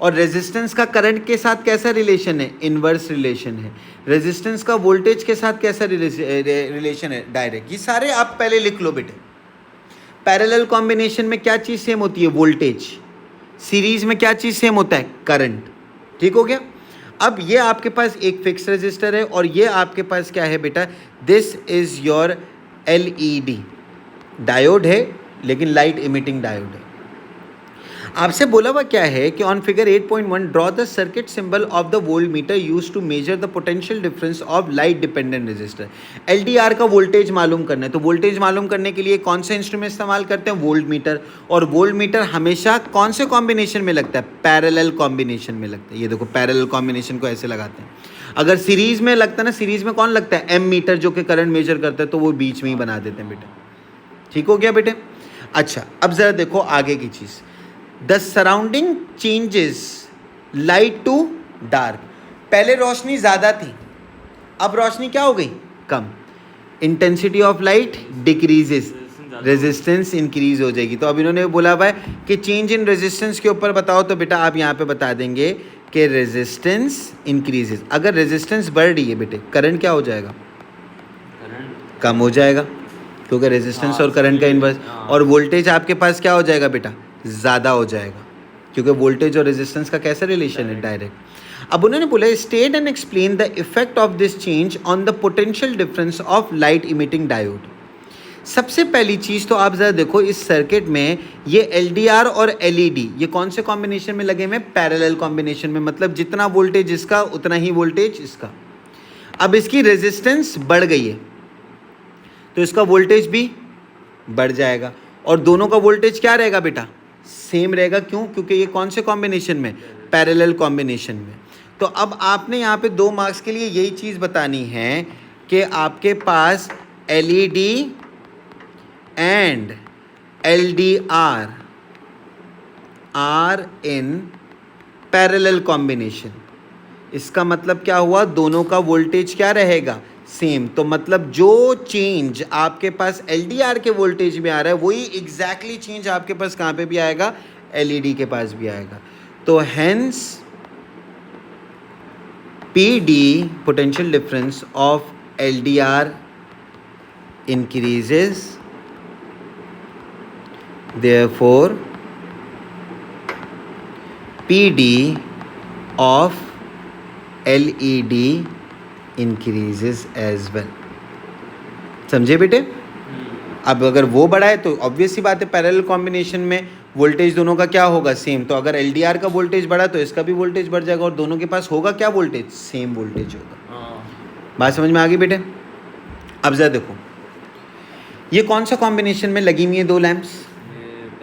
और रेजिस्टेंस का करंट के साथ कैसा रिलेशन है? इन्वर्स रिलेशन है। रेजिस्टेंस का वोल्टेज के साथ कैसा रिलेशन है? डायरेक्ट। ये सारे आप पहले लिख लो बेटे। पैरेलल कॉम्बिनेशन में क्या चीज़ सेम होती है? वोल्टेज। सीरीज में क्या चीज़ सेम होता है? करंट। ठीक हो गया। अब ये आपके पास एक फिक्स रेजिस्टर है और ये आपके पास क्या है बेटा? This is your LED। Diode है लेकिन लाइट इमिटिंग डायोड है। आपसे बोला हुआ क्या है कि on figure 8.1 draw the circuit symbol of the voltmeter use to measure the potential difference of light dependent resistor. LDR का वोल्टेज मालूम करना है, तो वोल्टेज मालूम करने के लिए कौन से इंस्ट्रूमेंट इस्तेमाल करते हैं? Volt meter. और वोल्ट मीटर हमेशा कौन से कॉम्बिनेशन में लगता है? पैरेलल कॉम्बिनेशन में लगता है। ये देखो, पैरेलल कॉम्बिनेशन को ऐसे लगाते हैं। अगर सीरीज में लगता है ना, सीरीज में कौन लगता है? M मीटर, जो कि करंट मेजर करता है, तो वो बीच में ही बना देते हैं बेटा। ठीक हो गया बेटे। अच्छा, अब जरा देखो आगे की चीज़। The surrounding changes light to dark. पहले रोशनी ज़्यादा थी, अब रोशनी क्या हो गई? कम। Intensity of light decreases, resistance increase हो जाएगी। तो अब इन्होंने बोला हुआ है कि चेंज इन रेजिस्टेंस के ऊपर बताओ, तो बेटा आप यहाँ पे बता देंगे कि रेजिस्टेंस इंक्रीजेस। अगर रेजिस्टेंस बढ़ रही है बेटे, करंट क्या हो जाएगा? कम हो जाएगा, क्योंकि रेजिस्टेंस और करंट का इन्वर्स। और वोल्टेज आपके पास क्या हो जाएगा बेटा? ज़्यादा हो जाएगा, क्योंकि वोल्टेज और रेजिस्टेंस का कैसा रिलेशन है? डायरेक्ट। अब उन्होंने बोला state and explain the effect of this change on the potential difference of light emitting diode. सबसे पहली चीज़ तो आप ज़रा देखो, इस सर्किट में ये LDR और LED ये कौन से कॉम्बिनेशन में लगे हुए? पैरेलल कॉम्बिनेशन में, मतलब जितना वोल्टेज इसका उतना ही वोल्टेज इसका। अब इसकी रेजिस्टेंस बढ़ गई है तो इसका वोल्टेज भी बढ़ जाएगा, और दोनों का वोल्टेज क्या रहेगा बेटा? सेम रहेगा। क्यों? क्योंकि ये कौन से कॉम्बिनेशन में? पैरेलल कॉम्बिनेशन में। तो अब आपने यहाँ पे 2 मार्क्स के लिए यही चीज़ बतानी है कि आपके पास LED and LDR are in parallel combination. इसका मतलब क्या हुआ? दोनों का वोल्टेज क्या रहेगा? सेम। तो मतलब जो चेंज आपके पास LDR के वोल्टेज में आ रहा है वही एग्जैक्टली चेंज आपके पास कहाँ पे भी आएगा? LED के पास भी आएगा। तो hence PD potential difference of LDR increases, therefore PD of LED increases as well। समझे बेटे? अब अगर वो बढ़ा है तो ऑब्वियस सी बात है पैरेलल कॉम्बिनेशन में वोल्टेज दोनों का क्या होगा? सेम। तो अगर LDR का वोल्टेज बढ़ा तो इसका भी वोल्टेज बढ़ जाएगा, और दोनों के पास होगा क्या? वोल्टेज, सेम वोल्टेज होगा। बात समझ में आ गई बेटे? अब जरा देखो, ये कौन सा कॉम्बिनेशन में लगी हुई है 2 लैंप्स?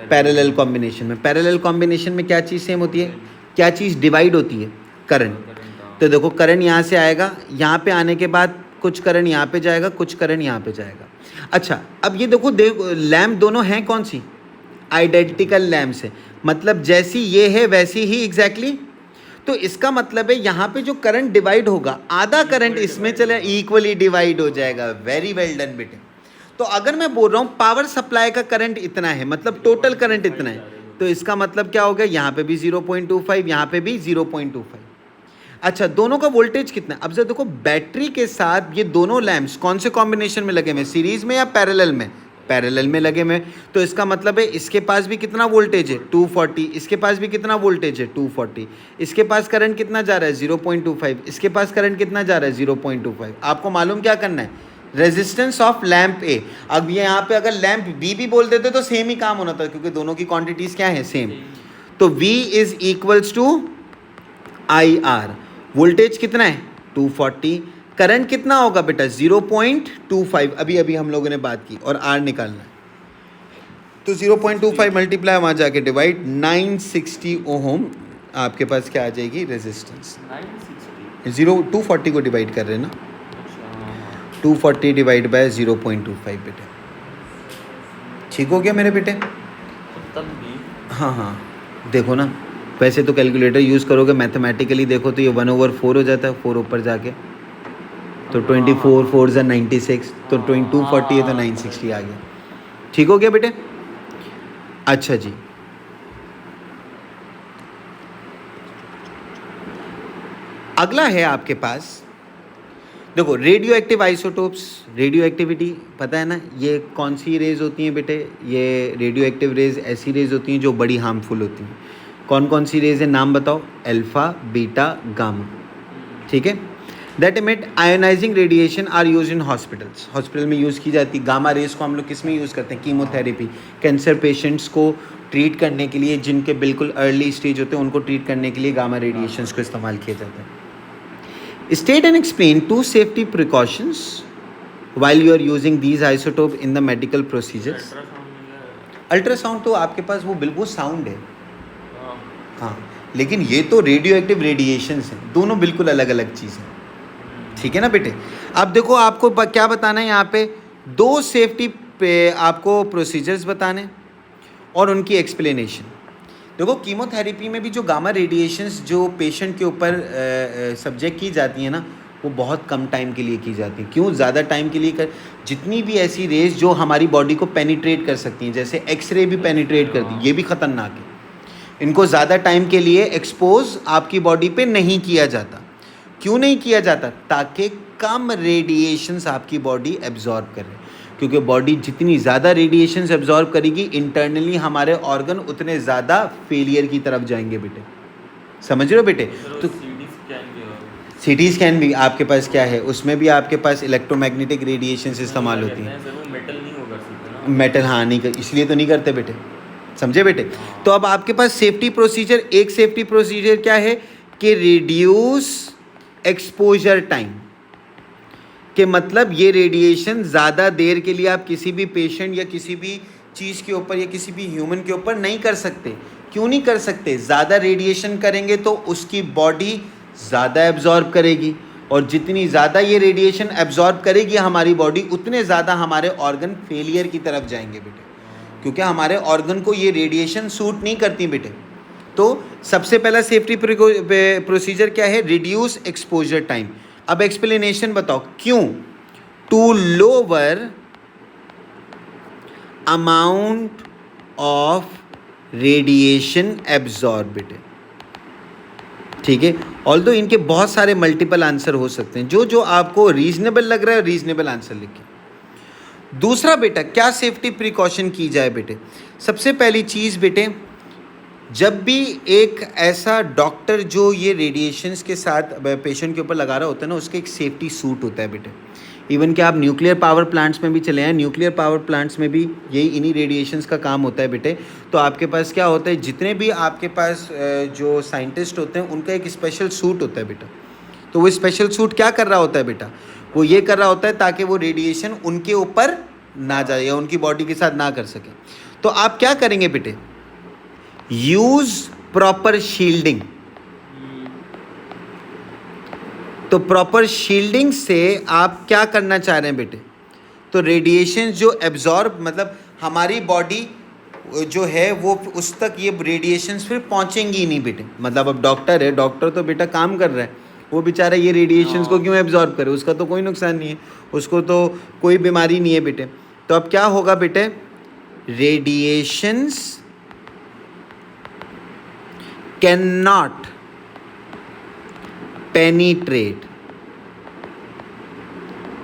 पैरेलल कॉम्बिनेशन में। पैरेलल कॉम्बिनेशन में क्या चीज़ सेम होती है? क्या चीज़ डिवाइड होती है? करंट। तो देखो, करंट यहाँ से आएगा, यहाँ पे आने के बाद कुछ करंट यहाँ पे जाएगा, कुछ करंट यहाँ पे जाएगा। अच्छा, अब ये देखो लैंप दोनों हैं कौन सी? आइडेंटिकल लैंप्स है, मतलब जैसी ये है वैसी ही एग्जैक्टली। तो इसका मतलब है यहाँ पे जो करंट डिवाइड होगा, आधा करंट इसमें चले, इक्वली डिवाइड हो जाएगा। वेरी वेल डन बेटे। तो अगर मैं बोल रहा हूँ पावर सप्लाई का करंट इतना है, मतलब टोटल करंट इतना है, तो इसका मतलब क्या हो गया? यहाँ पे भी 0.25, यहाँ पे भी 0.25। अच्छा, दोनों का वोल्टेज कितना है? अब जरा देखो, बैटरी के साथ ये दोनों लैंप्स कौन से कॉम्बिनेशन में लगे हुए? सीरीज में या पैरेलल में? पैरेलल में लगे हुए। तो इसका मतलब है इसके पास भी कितना वोल्टेज है? 240। इसके पास भी कितना वोल्टेज है? 240। इसके पास करंट कितना जा रहा है? 0.25। इसके पास करंट कितना जा रहा है? 0.25। आपको मालूम क्या करना है? रेजिस्टेंस ऑफ लैंप ए। अब ये यहाँ पे अगर लैंप बी भी बोल देते तो सेम ही काम होना था, क्योंकि दोनों की क्वांटिटीज क्या है? सेम। तो V is equals to IR, voltage कितना है 240, करंट कितना होगा बेटा 0.25, अभी अभी हम लोगों ने बात की, और R निकालना है तो 0.25 मल्टीप्लाई वहाँ जाके डिवाइड 960 ओम आपके पास क्या आ जाएगी रेजिस्टेंस। 960। 240 को डिवाइड कर रहे हैं ना, अच्छा हाँ। 240 डिवाइड बाय 0.25 बेटे, ठीक हो गया मेरे बेटे। तब भी हाँ, देखो ना, वैसे तो कैलकुलेटर यूज़ करोगे, मैथमेटिकली देखो तो ये 1/4 हो जाता है, 4 ऊपर जाके तो 24 4 ज़ा 96, तो 240 है तो 960 आ गया, ठीक हो गया बेटे। अच्छा जी, अगला है आपके पास, देखो radio active isotopes, radio activity पता है ना, ये कौन सी रेज होती हैं बेटे, ये रेडियो एक्टिव रेज ऐसी रेज होती हैं जो बड़ी हार्मफुल होती हैं। कौन कौन सी रेज है नाम बताओ, अल्फा बीटा गामा, ठीक है। That emit ionising radiation are use in hospitals, hospital में यूज़ की जाती है। गामा रेज को हम लोग किस में यूज़ करते हैं, कीमोथेरेपी, कैंसर पेशेंट्स को ट्रीट करने के लिए, जिनके बिल्कुल अर्ली स्टेज होते हैं उनको ट्रीट करने के लिए गामा रेडिएशंस को इस्तेमाल किया जाता है। State and explain 2 safety precautions while you are using these isotope in the medical procedures. Ultrasound तो आपके पास वो बिल्कुल साउंड है, हाँ, लेकिन ये तो रेडियो एक्टिव रेडिएशंस हैं, दोनों बिल्कुल अलग अलग चीज़ हैं, ठीक है ना बेटे। अब देखो आपको क्या बताना है यहाँ पे, 2 सेफ्टी पे आपको प्रोसीजर्स बताने और उनकी एक्सप्लेनेशन। देखो कीमोथेरेपी में भी जो गामा रेडिएशंस जो पेशेंट के ऊपर सब्जेक्ट की जाती हैं ना, वो बहुत कम टाइम के लिए की जाती हैं। क्यों ज़्यादा टाइम के लिए कर, जितनी भी ऐसी रेज जो हमारी बॉडी को पेनिट्रेट कर सकती हैं, जैसे एक्सरे भी पेनिट्रेट करती है, ये भी ख़तरनाक है, इनको ज़्यादा टाइम के लिए एक्सपोज आपकी बॉडी पे नहीं किया जाता। क्यों नहीं किया जाता, ताकि कम रेडिएशंस आपकी बॉडी एब्जॉर्ब करे, क्योंकि बॉडी जितनी ज़्यादा रेडिएशंस एब्जॉर्ब करेगी इंटरनली हमारे ऑर्गन उतने ज़्यादा फेलियर की तरफ जाएंगे बेटे, समझ रहे हो बेटे। तो सीटी स्कैन भी आपके पास क्या है, उसमें भी आपके पास इलेक्ट्रोमैग्नेटिक रेडिएशंस इस्तेमाल होती हैं। मेटल नहीं होगा सकते, मेटल हाँ नहीं कर, इसलिए तो नहीं करते बेटे, समझे बेटे। तो अब आपके पास सेफ्टी प्रोसीजर, एक सेफ्टी प्रोसीजर क्या है कि रिड्यूस एक्सपोजर टाइम, के मतलब ये रेडिएशन ज़्यादा देर के लिए आप किसी भी पेशेंट या किसी भी चीज़ के ऊपर या किसी भी ह्यूमन के ऊपर नहीं कर सकते। क्यों नहीं कर सकते, ज़्यादा रेडिएशन करेंगे तो उसकी बॉडी ज़्यादा एब्जॉर्ब करेगी, और जितनी ज़्यादा ये रेडिएशन एब्जॉर्ब करेगी हमारी बॉडी, उतने ज़्यादा हमारे ऑर्गन फेलियर की तरफ जाएंगे बेटे, क्योंकि हमारे ऑर्गन को ये रेडिएशन सूट नहीं करती बेटे। तो सबसे पहला सेफ्टी प्रोसीजर क्या है, रिड्यूस एक्सपोजर टाइम। अब एक्सप्लेनेशन बताओ क्यों, to lower amount of radiation absorbed, ठीक है। ऑल्दो इनके बहुत सारे मल्टीपल आंसर हो सकते हैं, जो आपको रीजनेबल लग रहा है रीजनेबल आंसर लिखिए। दूसरा बेटा क्या सेफ्टी प्रिकॉशन की जाए बेटे, सबसे पहली चीज़ बेटे, जब भी एक ऐसा डॉक्टर जो ये रेडिएशंस के साथ पेशेंट के ऊपर लगा रहा होता है ना, उसके एक सेफ्टी सूट होता है बेटे। इवन कि आप न्यूक्लियर पावर प्लांट्स में भी चले आए, न्यूक्लियर पावर प्लांट्स में भी यही इन्हीं रेडिएशंस का काम होता है बेटे। तो आपके पास क्या होता है, जितने भी आपके पास जो साइंटिस्ट होते हैं उनका एक स्पेशल सूट होता है बेटा। तो वो स्पेशल सूट क्या कर रहा होता है बेटा, वो ये कर रहा होता है ताकि वो रेडिएशन उनके ऊपर ना जाए या उनकी बॉडी के साथ ना कर सके। तो आप क्या करेंगे बेटे, यूज प्रॉपर शील्डिंग। तो प्रॉपर शील्डिंग से आप क्या करना चाह रहे हैं बेटे, तो रेडिएशन जो एब्जॉर्ब, मतलब हमारी बॉडी जो है वो उस तक ये रेडिएशंस फिर पहुंचेंगी ही नहीं बेटे। मतलब अब डॉक्टर है, डॉक्टर तो बेटा काम कर रहा है, वो बेचारा ये रेडिएशंस को क्यों एब्जॉर्ब करे, उसका तो कोई नुकसान नहीं है, उसको तो कोई बीमारी नहीं है बेटे। तो अब क्या होगा बेटे, radiations cannot penetrate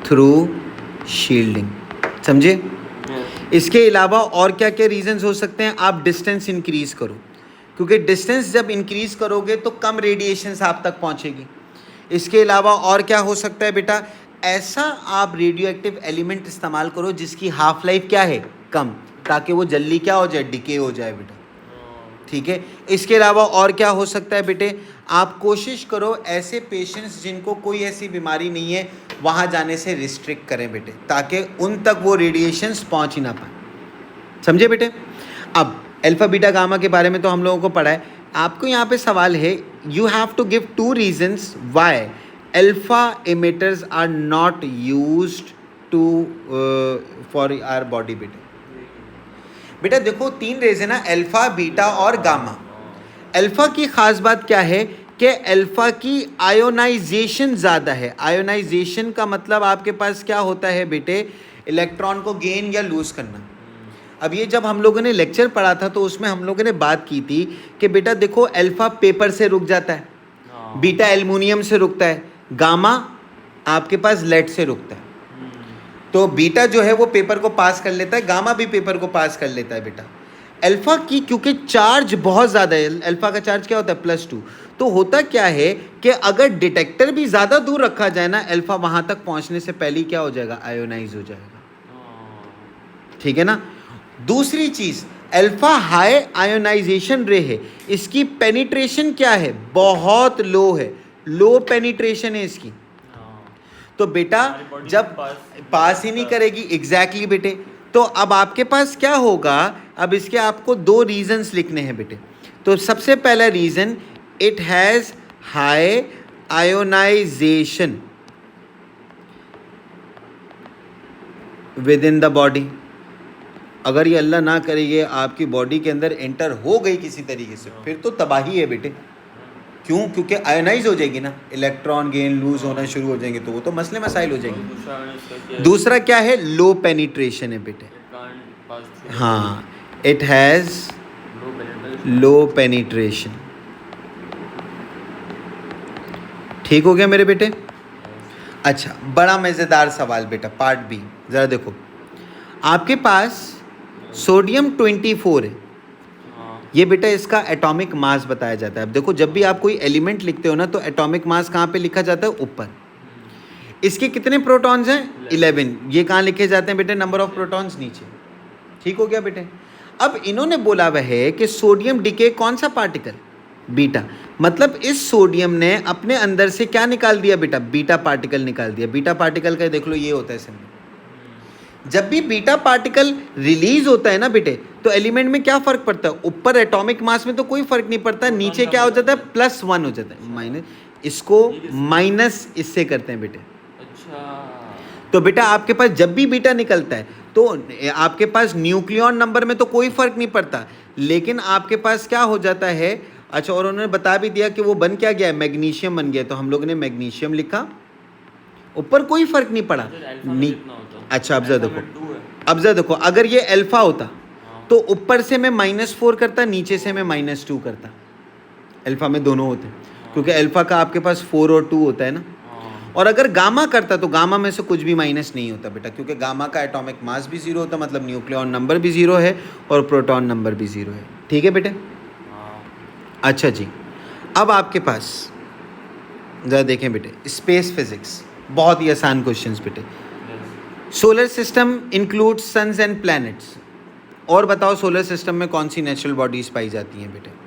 through shielding, समझे। इसके अलावा और क्या क्या रीजंस हो सकते हैं, आप डिस्टेंस इंक्रीज करो, क्योंकि डिस्टेंस जब इंक्रीज करोगे तो कम रेडिएशंस आप तक पहुंचेगी। इसके अलावा और क्या हो सकता है बेटा, ऐसा आप रेडियो एक्टिव एलिमेंट इस्तेमाल करो जिसकी हाफ लाइफ क्या है, कम, ताकि वो जल्दी क्या हो जाए, डिके हो जाए बेटा, ठीक है। इसके अलावा और क्या हो सकता है बेटे, आप कोशिश करो ऐसे पेशेंट्स जिनको कोई ऐसी बीमारी नहीं है वहाँ जाने से रिस्ट्रिक्ट करें बेटे, ताकि उन तक वो रेडिएशंस पहुँच ही ना पाए, समझे बेटे। अब अल्फा बीटा गामा के बारे में तो हम लोगों को पढ़ा है। आपको यहाँ पे सवाल है, you have to give 2 reasons why alpha emitters are not used to for our body बेटे। बेटा देखो 3 रीजन है, अल्फा बीटा और गामा। अल्फा की खास बात क्या है कि अल्फा की आयोनाइजेशन ज़्यादा है। आयोनाइजेशन का मतलब आपके पास क्या होता है बेटे, इलेक्ट्रॉन को गेन या लूज़ करना। अब ये जब हम लोगों ने लेक्चर पढ़ा था तो उसमें हम लोगों ने बात की थी कि बेटा देखो अल्फा पेपर से रुक जाता है, बीटा एल्युमिनियम से रुकता है, गामा आपके पास लेड से रुकता है। तो बीटा जो है वो पेपर को पास कर लेता है, गामा भी पेपर को पास कर लेता है बेटा। अल्फा की क्योंकि चार्ज बहुत ज़्यादा है, अल्फा का चार्ज क्या होता है +2, तो होता क्या है कि अगर डिटेक्टर भी ज़्यादा दूर रखा जाए ना, अल्फा वहाँ तक पहुँचने से पहले ही क्या हो जाएगा, आयोनाइज हो जाएगा, ठीक है ना। दूसरी चीज़, अल्फा हाई आयोनाइजेशन रे है, इसकी पेनिट्रेशन क्या है, बहुत लो है, लो पेनिट्रेशन है इसकी। तो बेटा जब पास ही नहीं करेगी, एग्जैक्टली बेटे। तो अब आपके पास क्या होगा, अब इसके आपको 2 रीजंस लिखने हैं बेटे। तो सबसे पहला reason, it has high ionisation within the body. अगर ये अल्लाह ना करे ये आपकी बॉडी के अंदर एंटर हो गई किसी तरीके से, फिर तो तबाही है बेटे। क्यों? क्योंकि आयोनाइज हो जाएगी ना, इलेक्ट्रॉन गेन लूज होना शुरू हो जाएंगे, तो वो तो मसले मसाइल हो जाएंगे। दूसरा क्या है, लो पेनिट्रेशन है बेटे। हाँ, इट हैज़ लो पेनिट्रेशन। ठीक हो गया मेरे बेटे। अच्छा, बड़ा मज़ेदार सवाल बेटा, पार्ट बी, ज़रा देखो। आपके पास सोडियम 24 है, ये बेटा इसका एटॉमिक मास बताया जाता है। अब देखो जब भी आप कोई एलिमेंट लिखते हो ना तो एटॉमिक मास कहाँ पे लिखा जाता है, ऊपर। इसके कितने प्रोटॉन्स हैं, 11। ये कहाँ लिखे जाते हैं बेटे, नंबर ऑफ प्रोटॉन्स नीचे। ठीक हो गया बेटे। अब इन्होंने बोला वह है कि सोडियम डिके कौन सा पार्टिकल, बीटा। मतलब इस सोडियम ने अपने अंदर से क्या निकाल दिया बेटा, बीटा पार्टिकल निकाल दिया। बीटा पार्टिकल का देख लो ये होता है सिंबल। जब भी बीटा पार्टिकल रिलीज होता है ना बेटे, तो एलिमेंट में क्या फर्क पड़ता है, ऊपर एटॉमिक मास में तो कोई फर्क नहीं पड़ता, नीचे क्या हो जाता है, +1 हो जाता है, माइनस। इसको माइनस इससे करते हैं बेटे। अच्छा, तो बेटा आपके पास जब भी बीटा निकलता है तो आपके पास न्यूक्लियॉन नंबर में तो कोई फर्क नहीं पड़ता, लेकिन आपके पास क्या हो जाता है। अच्छा, और उन्होंने बता भी दिया कि वो बन क्या गया, मैग्नीशियम बन गया। तो हम लोगों ने मैग्नीशियम लिखा, ऊपर कोई फर्क नहीं पड़ा। अच्छा, अब जरा देखो, अब जरा देखो, अगर ये अल्फा होता तो ऊपर से मैं -4 करता, नीचे से मैं -2 करता। अल्फा में दोनों होते हैं, क्योंकि अल्फा का आपके पास 4 और 2 होता है ना। और अगर गामा करता तो गामा में से कुछ भी माइनस नहीं होता बेटा, क्योंकि गामा का एटॉमिक मास भी 0 होता, मतलब न्यूक्लियॉन नंबर भी 0 है और प्रोटॉन नंबर भी 0 है। ठीक है बेटे। अच्छा जी, अब आपके पास ज़रा देखें बेटे, स्पेस फिजिक्स, बहुत ही आसान क्वेश्चंस बेटे। Solar system includes suns and planets. और बताओ सोलर सिस्टम में कौन सी नेचुरल बॉडीज पाई जाती हैं बेटे।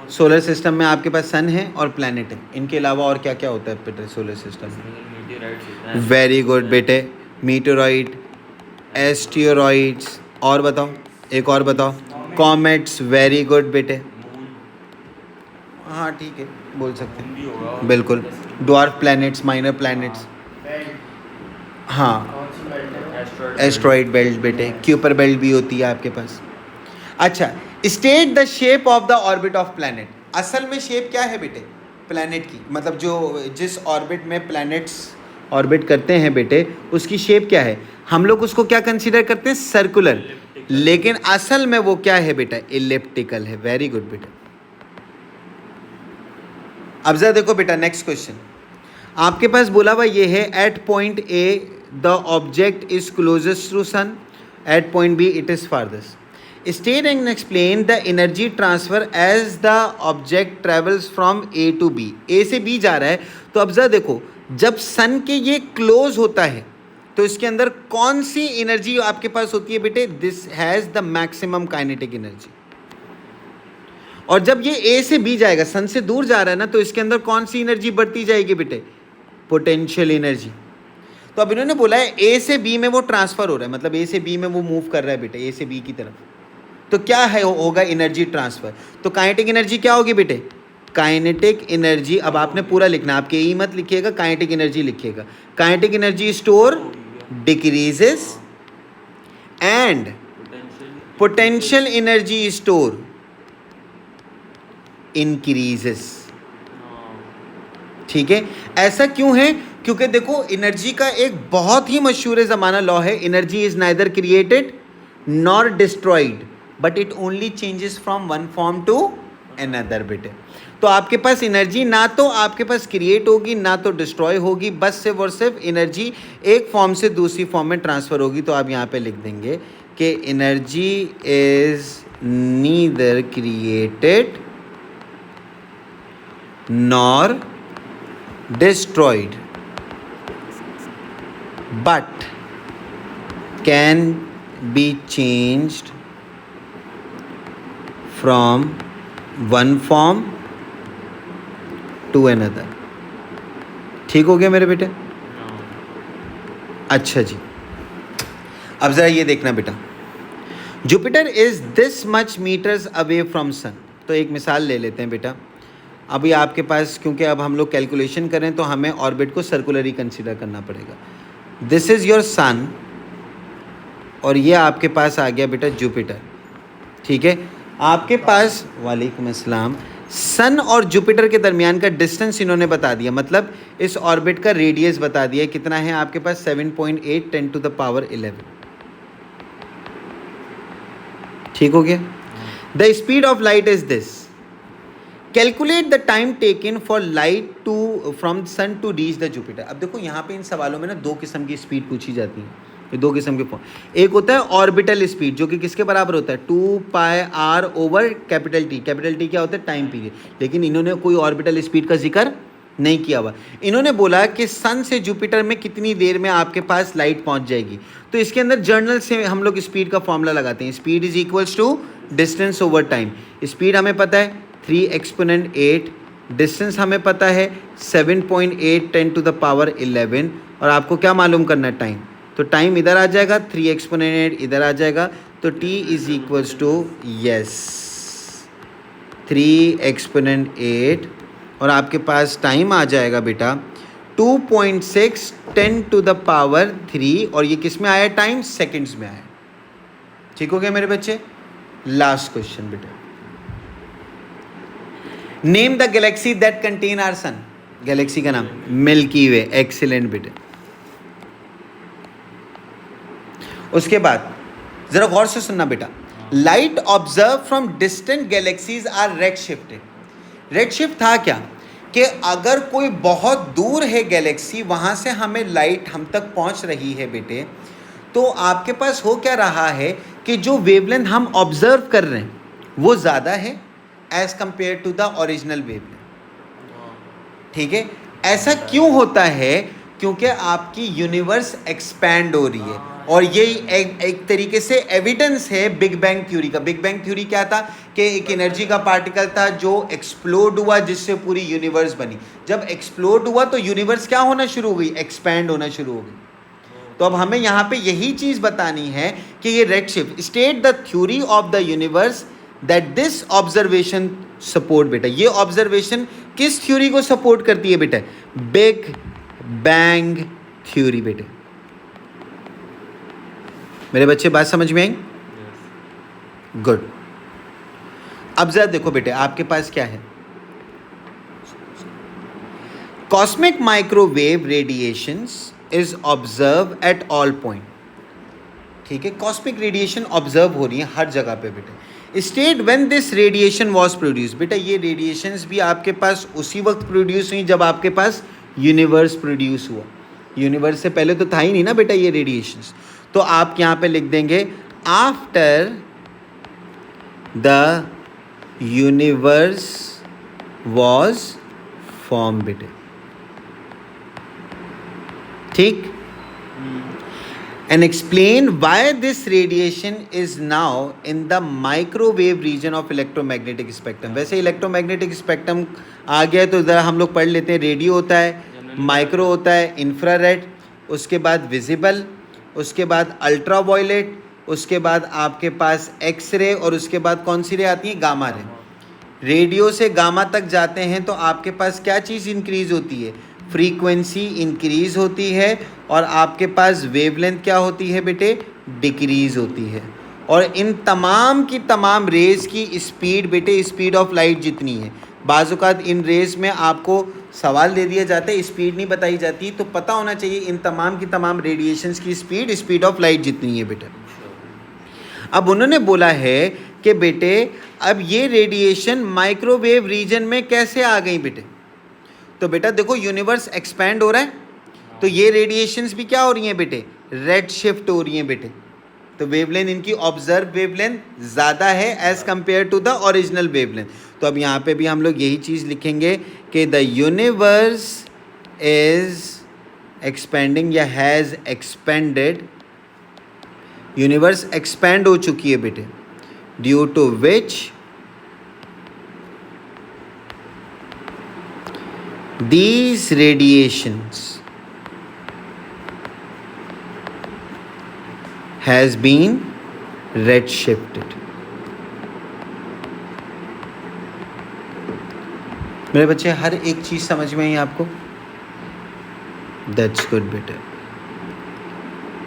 सोलर सिस्टम में आपके पास सन है और प्लैनेट है, इनके अलावा और क्या क्या होता है बेटे सोलर सिस्टम में। वेरी गुड बेटे, मीटेरॉइड, एस्टेरॉइड्स, और बताओ, एक और बताओ, कॉमेट्स। वेरी गुड बेटे, हाँ ठीक है, बोल सकते हैं, बिल्कुल। ड्वार्फ प्लैनेट्स, माइनर प्लैनेट्स, हाँ, एस्ट्रॉइड बेल्ट बेटे, क्यूपर बेल्ट भी होती है आपके पास। अच्छा, state the shape of the orbit of planet. असल में शेप क्या है बेटे प्लैनेट की, मतलब जो जिस ऑर्बिट में प्लैनेट्स ऑर्बिट करते हैं बेटे, उसकी शेप क्या है। हम लोग उसको क्या कंसीडर करते हैं, सर्कुलर, लेकिन असल में वो क्या है बेटा, इलिप्टिकल है। वेरी गुड बेटा। अब जरा देखो बेटा, नेक्स्ट क्वेश्चन आपके पास बोला हुआ ये है, at point A the object is closest to sun, at point B it is farthest. State and explain the energy transfer as the object travels from A to B. A से B जा रहा है, तो अब जरा देखो, जब सन के ये क्लोज होता है तो इसके अंदर कौन सी एनर्जी आपके पास होती है बेटे, this has the maximum kinetic energy. और जब ये ए से बी जाएगा, सन से दूर जा रहा है ना, तो इसके अंदर कौन सी एनर्जी बढ़ती जाएगी बेटे? Potential energy. तो अब इन्होंने बोला है ए से बी में वो ट्रांसफर हो रहा है, मतलब ए से बी में वो मूव कर रहा है बेटे, ए से बी की तरफ। तो क्या है होगा? Energy transfer. तो काइनेटिक एनर्जी क्या होगी बेटे? काइनेटिक एनर्जी, अब आपने पूरा लिखना, आप के ई मत लिखिएगा, काइनेटिक एनर्जी लिखिएगा। Kinetic energy store decreases and potential energy store increases. ठीक है, ऐसा क्यों है? क्योंकि देखो एनर्जी का एक बहुत ही मशहूर ज़माना लॉ है, energy is neither created nor destroyed but it only changes from one form to another बेटे। तो आपके पास एनर्जी ना तो आपके पास क्रिएट होगी ना तो डिस्ट्रॉय होगी, बस सिर्फ और सिर्फ एनर्जी एक फॉर्म से दूसरी फॉर्म में ट्रांसफ़र होगी। तो आप यहाँ पे लिख देंगे कि energy is neither created nor destroyed but can be changed from one form to another। ठीक हो गया मेरे बेटे? अच्छा जी, अब ज़रा ये देखना बेटा, Jupiter is this much metres away from sun. तो एक मिसाल ले लेते हैं बेटा। अभी आपके पास, क्योंकि अब हम लोग कैलकुलेशन करें तो हमें ऑर्बिट को सर्कुलर ही कंसीडर करना पड़ेगा। दिस इज़ योर सन और ये आपके पास आ गया बेटा जुपिटर। ठीक है, आपके पास, वालेकुम अस्सलाम, सन और जुपिटर के दरमियान का डिस्टेंस इन्होंने बता दिया, मतलब इस ऑर्बिट का रेडियस बता दिया। कितना है आपके पास? 7.8 10 to the power 11। ठीक हो गया? The speed of light is this. Calculate the time taken for light to from sun to reach the Jupiter. अब देखो यहाँ पे इन सवालों में ना दो किस्म की स्पीड पूछी जाती है, ये दो किस्म के। एक होता है ऑर्बिटल स्पीड, जो कि किसके बराबर होता है? 2πr over capital T. Capital T क्या होता है? Time period. लेकिन इन्होंने कोई ऑर्बिटल स्पीड का जिक्र नहीं किया हुआ। इन्होंने बोला कि सन से जुपिटर में कितनी देर में आपके पास लाइट पहुंच जाएगी। तो इसके अंदर जर्नल से हम लोग स्पीड का फॉर्मूला लगाते हैं। Speed is equals to distance over time. Speed हमें पता है 3 exponent 8, डिस्टेंस हमें पता है 7.8 10 to the power 11, और आपको क्या मालूम करना है? टाइम। तो टाइम इधर आ जाएगा, 3 exponent 8 इधर आ जाएगा, तो t is equals to, yes, 3 exponent 8, और आपके पास टाइम आ जाएगा बेटा 2.6 10 to the power 3, और ये किस में आया? टाइम सेकेंड्स में आया। ठीक हो गया मेरे बच्चे? लास्ट क्वेश्चन बेटा, name the galaxy that contain our sun. Galaxy का नाम मिल्की वे। एक्सीलेंट बेटे। उसके बाद जरा गौर से सुनना बेटा, light observe from distant galaxies are red shifted. Red shift था क्या? कि अगर कोई बहुत दूर है गैलेक्सी, वहां से हमें लाइट हम तक पहुंच रही है बेटे, तो आपके पास हो क्या रहा है कि जो वेवलेंथ हम ऑब्जर्व कर रहे हैं वो ज़्यादा है as compare to the original wavelength. ठीक है, ऐसा क्यों होता है? क्योंकि आपकी यूनिवर्स एक्सपैंड हो रही है, और ये एक तरीके से एविडेंस है बिग बैंग थ्योरी का। बिग बैंग थ्योरी क्या था? कि एक एनर्जी का पार्टिकल था जो एक्सप्लोड हुआ, जिससे पूरी यूनिवर्स बनी। जब एक्सप्लोड हुआ तो यूनिवर्स क्या होना शुरू हो गई? एक्सपैंड होना शुरू हो गई। तो अब हमें यहाँ पे यही चीज़ बतानी है कि ये red shift state the theory of the universe that this observation support. बेटा ये ऑब्जर्वेशन किस थ्योरी को सपोर्ट करती है बेटा? Big bang theory. बेटे मेरे बच्चे बात समझ में आई? गुड। अब जरा देखो बेटे, आपके पास क्या है? Cosmic microwave radiations is observe at all point. ठीक है, कॉस्मिक रेडिएशन ऑब्जर्व हो रही है हर जगह पे बेटे। State when this radiation was produce. बेटा ये रेडिएशंस भी आपके पास उसी वक्त प्रोड्यूस हुई जब आपके पास यूनिवर्स प्रोड्यूस हुआ। यूनिवर्स से पहले तो था ही नहीं ना बेटा ये रेडिएशंस। तो आप यहाँ पे लिख देंगे after the universe was form बेटे। ठीक, and explain why this radiation is now in the microwave region of electromagnetic spectrum. वैसे इलेक्ट्रोमैग्नेटिक स्पेक्ट्रम आ गया तो ज़रा हम लोग पढ़ लेते हैं. रेडियो होता है, माइक्रो होता है, इंफ्रारेड, उसके बाद विजिबल, उसके बाद अल्ट्रा वायलेट, उसके बाद आपके पास एक्सरे और उसके बाद कौन सी रे आती है? Gamma ray. रेडियो से गामा तक जाते हैं तो आपके पास क्या चीज़ इंक्रीज़ होती है? फ्रीक्वेंसी इंक्रीज़ होती है और आपके पास वेवलेंथ क्या होती है बेटे? डिक्रीज़ होती है. और इन तमाम की तमाम रेज़ की स्पीड बेटे स्पीड ऑफ लाइट जितनी है. बाज़-औक़ात इन रेज़ में आपको सवाल दे दिया जाता है, स्पीड नहीं बताई जाती, तो पता होना चाहिए इन तमाम की तमाम रेडिएशंस की स्पीड ऑफ लाइट जितनी है बेटे. अब उन्होंने बोला है कि बेटे अब ये रेडिएशन माइक्रोवेव रीजन में कैसे आ गई बेटे? तो बेटा देखो यूनिवर्स एक्सपैंड हो रहा है तो ये रेडिएशंस भी क्या हो रही हैं बेटे? रेड शिफ्ट हो रही हैं बेटे. तो वेवलेंथ इनकी ऑब्जर्व वेवलेंथ ज़्यादा है as compare to the original wavelength. तो अब यहाँ पे भी हम लोग यही चीज़ लिखेंगे कि द यूनिवर्स इज़ एक्सपेंडिंग या हैज़ एक्सपेंडेड. यूनिवर्स एक्सपैंड हो चुकी है बेटे, due to which these radiations has been redshifted. मेरे बच्चे हर एक चीज़ समझ में आई आपको? That's good बेटा.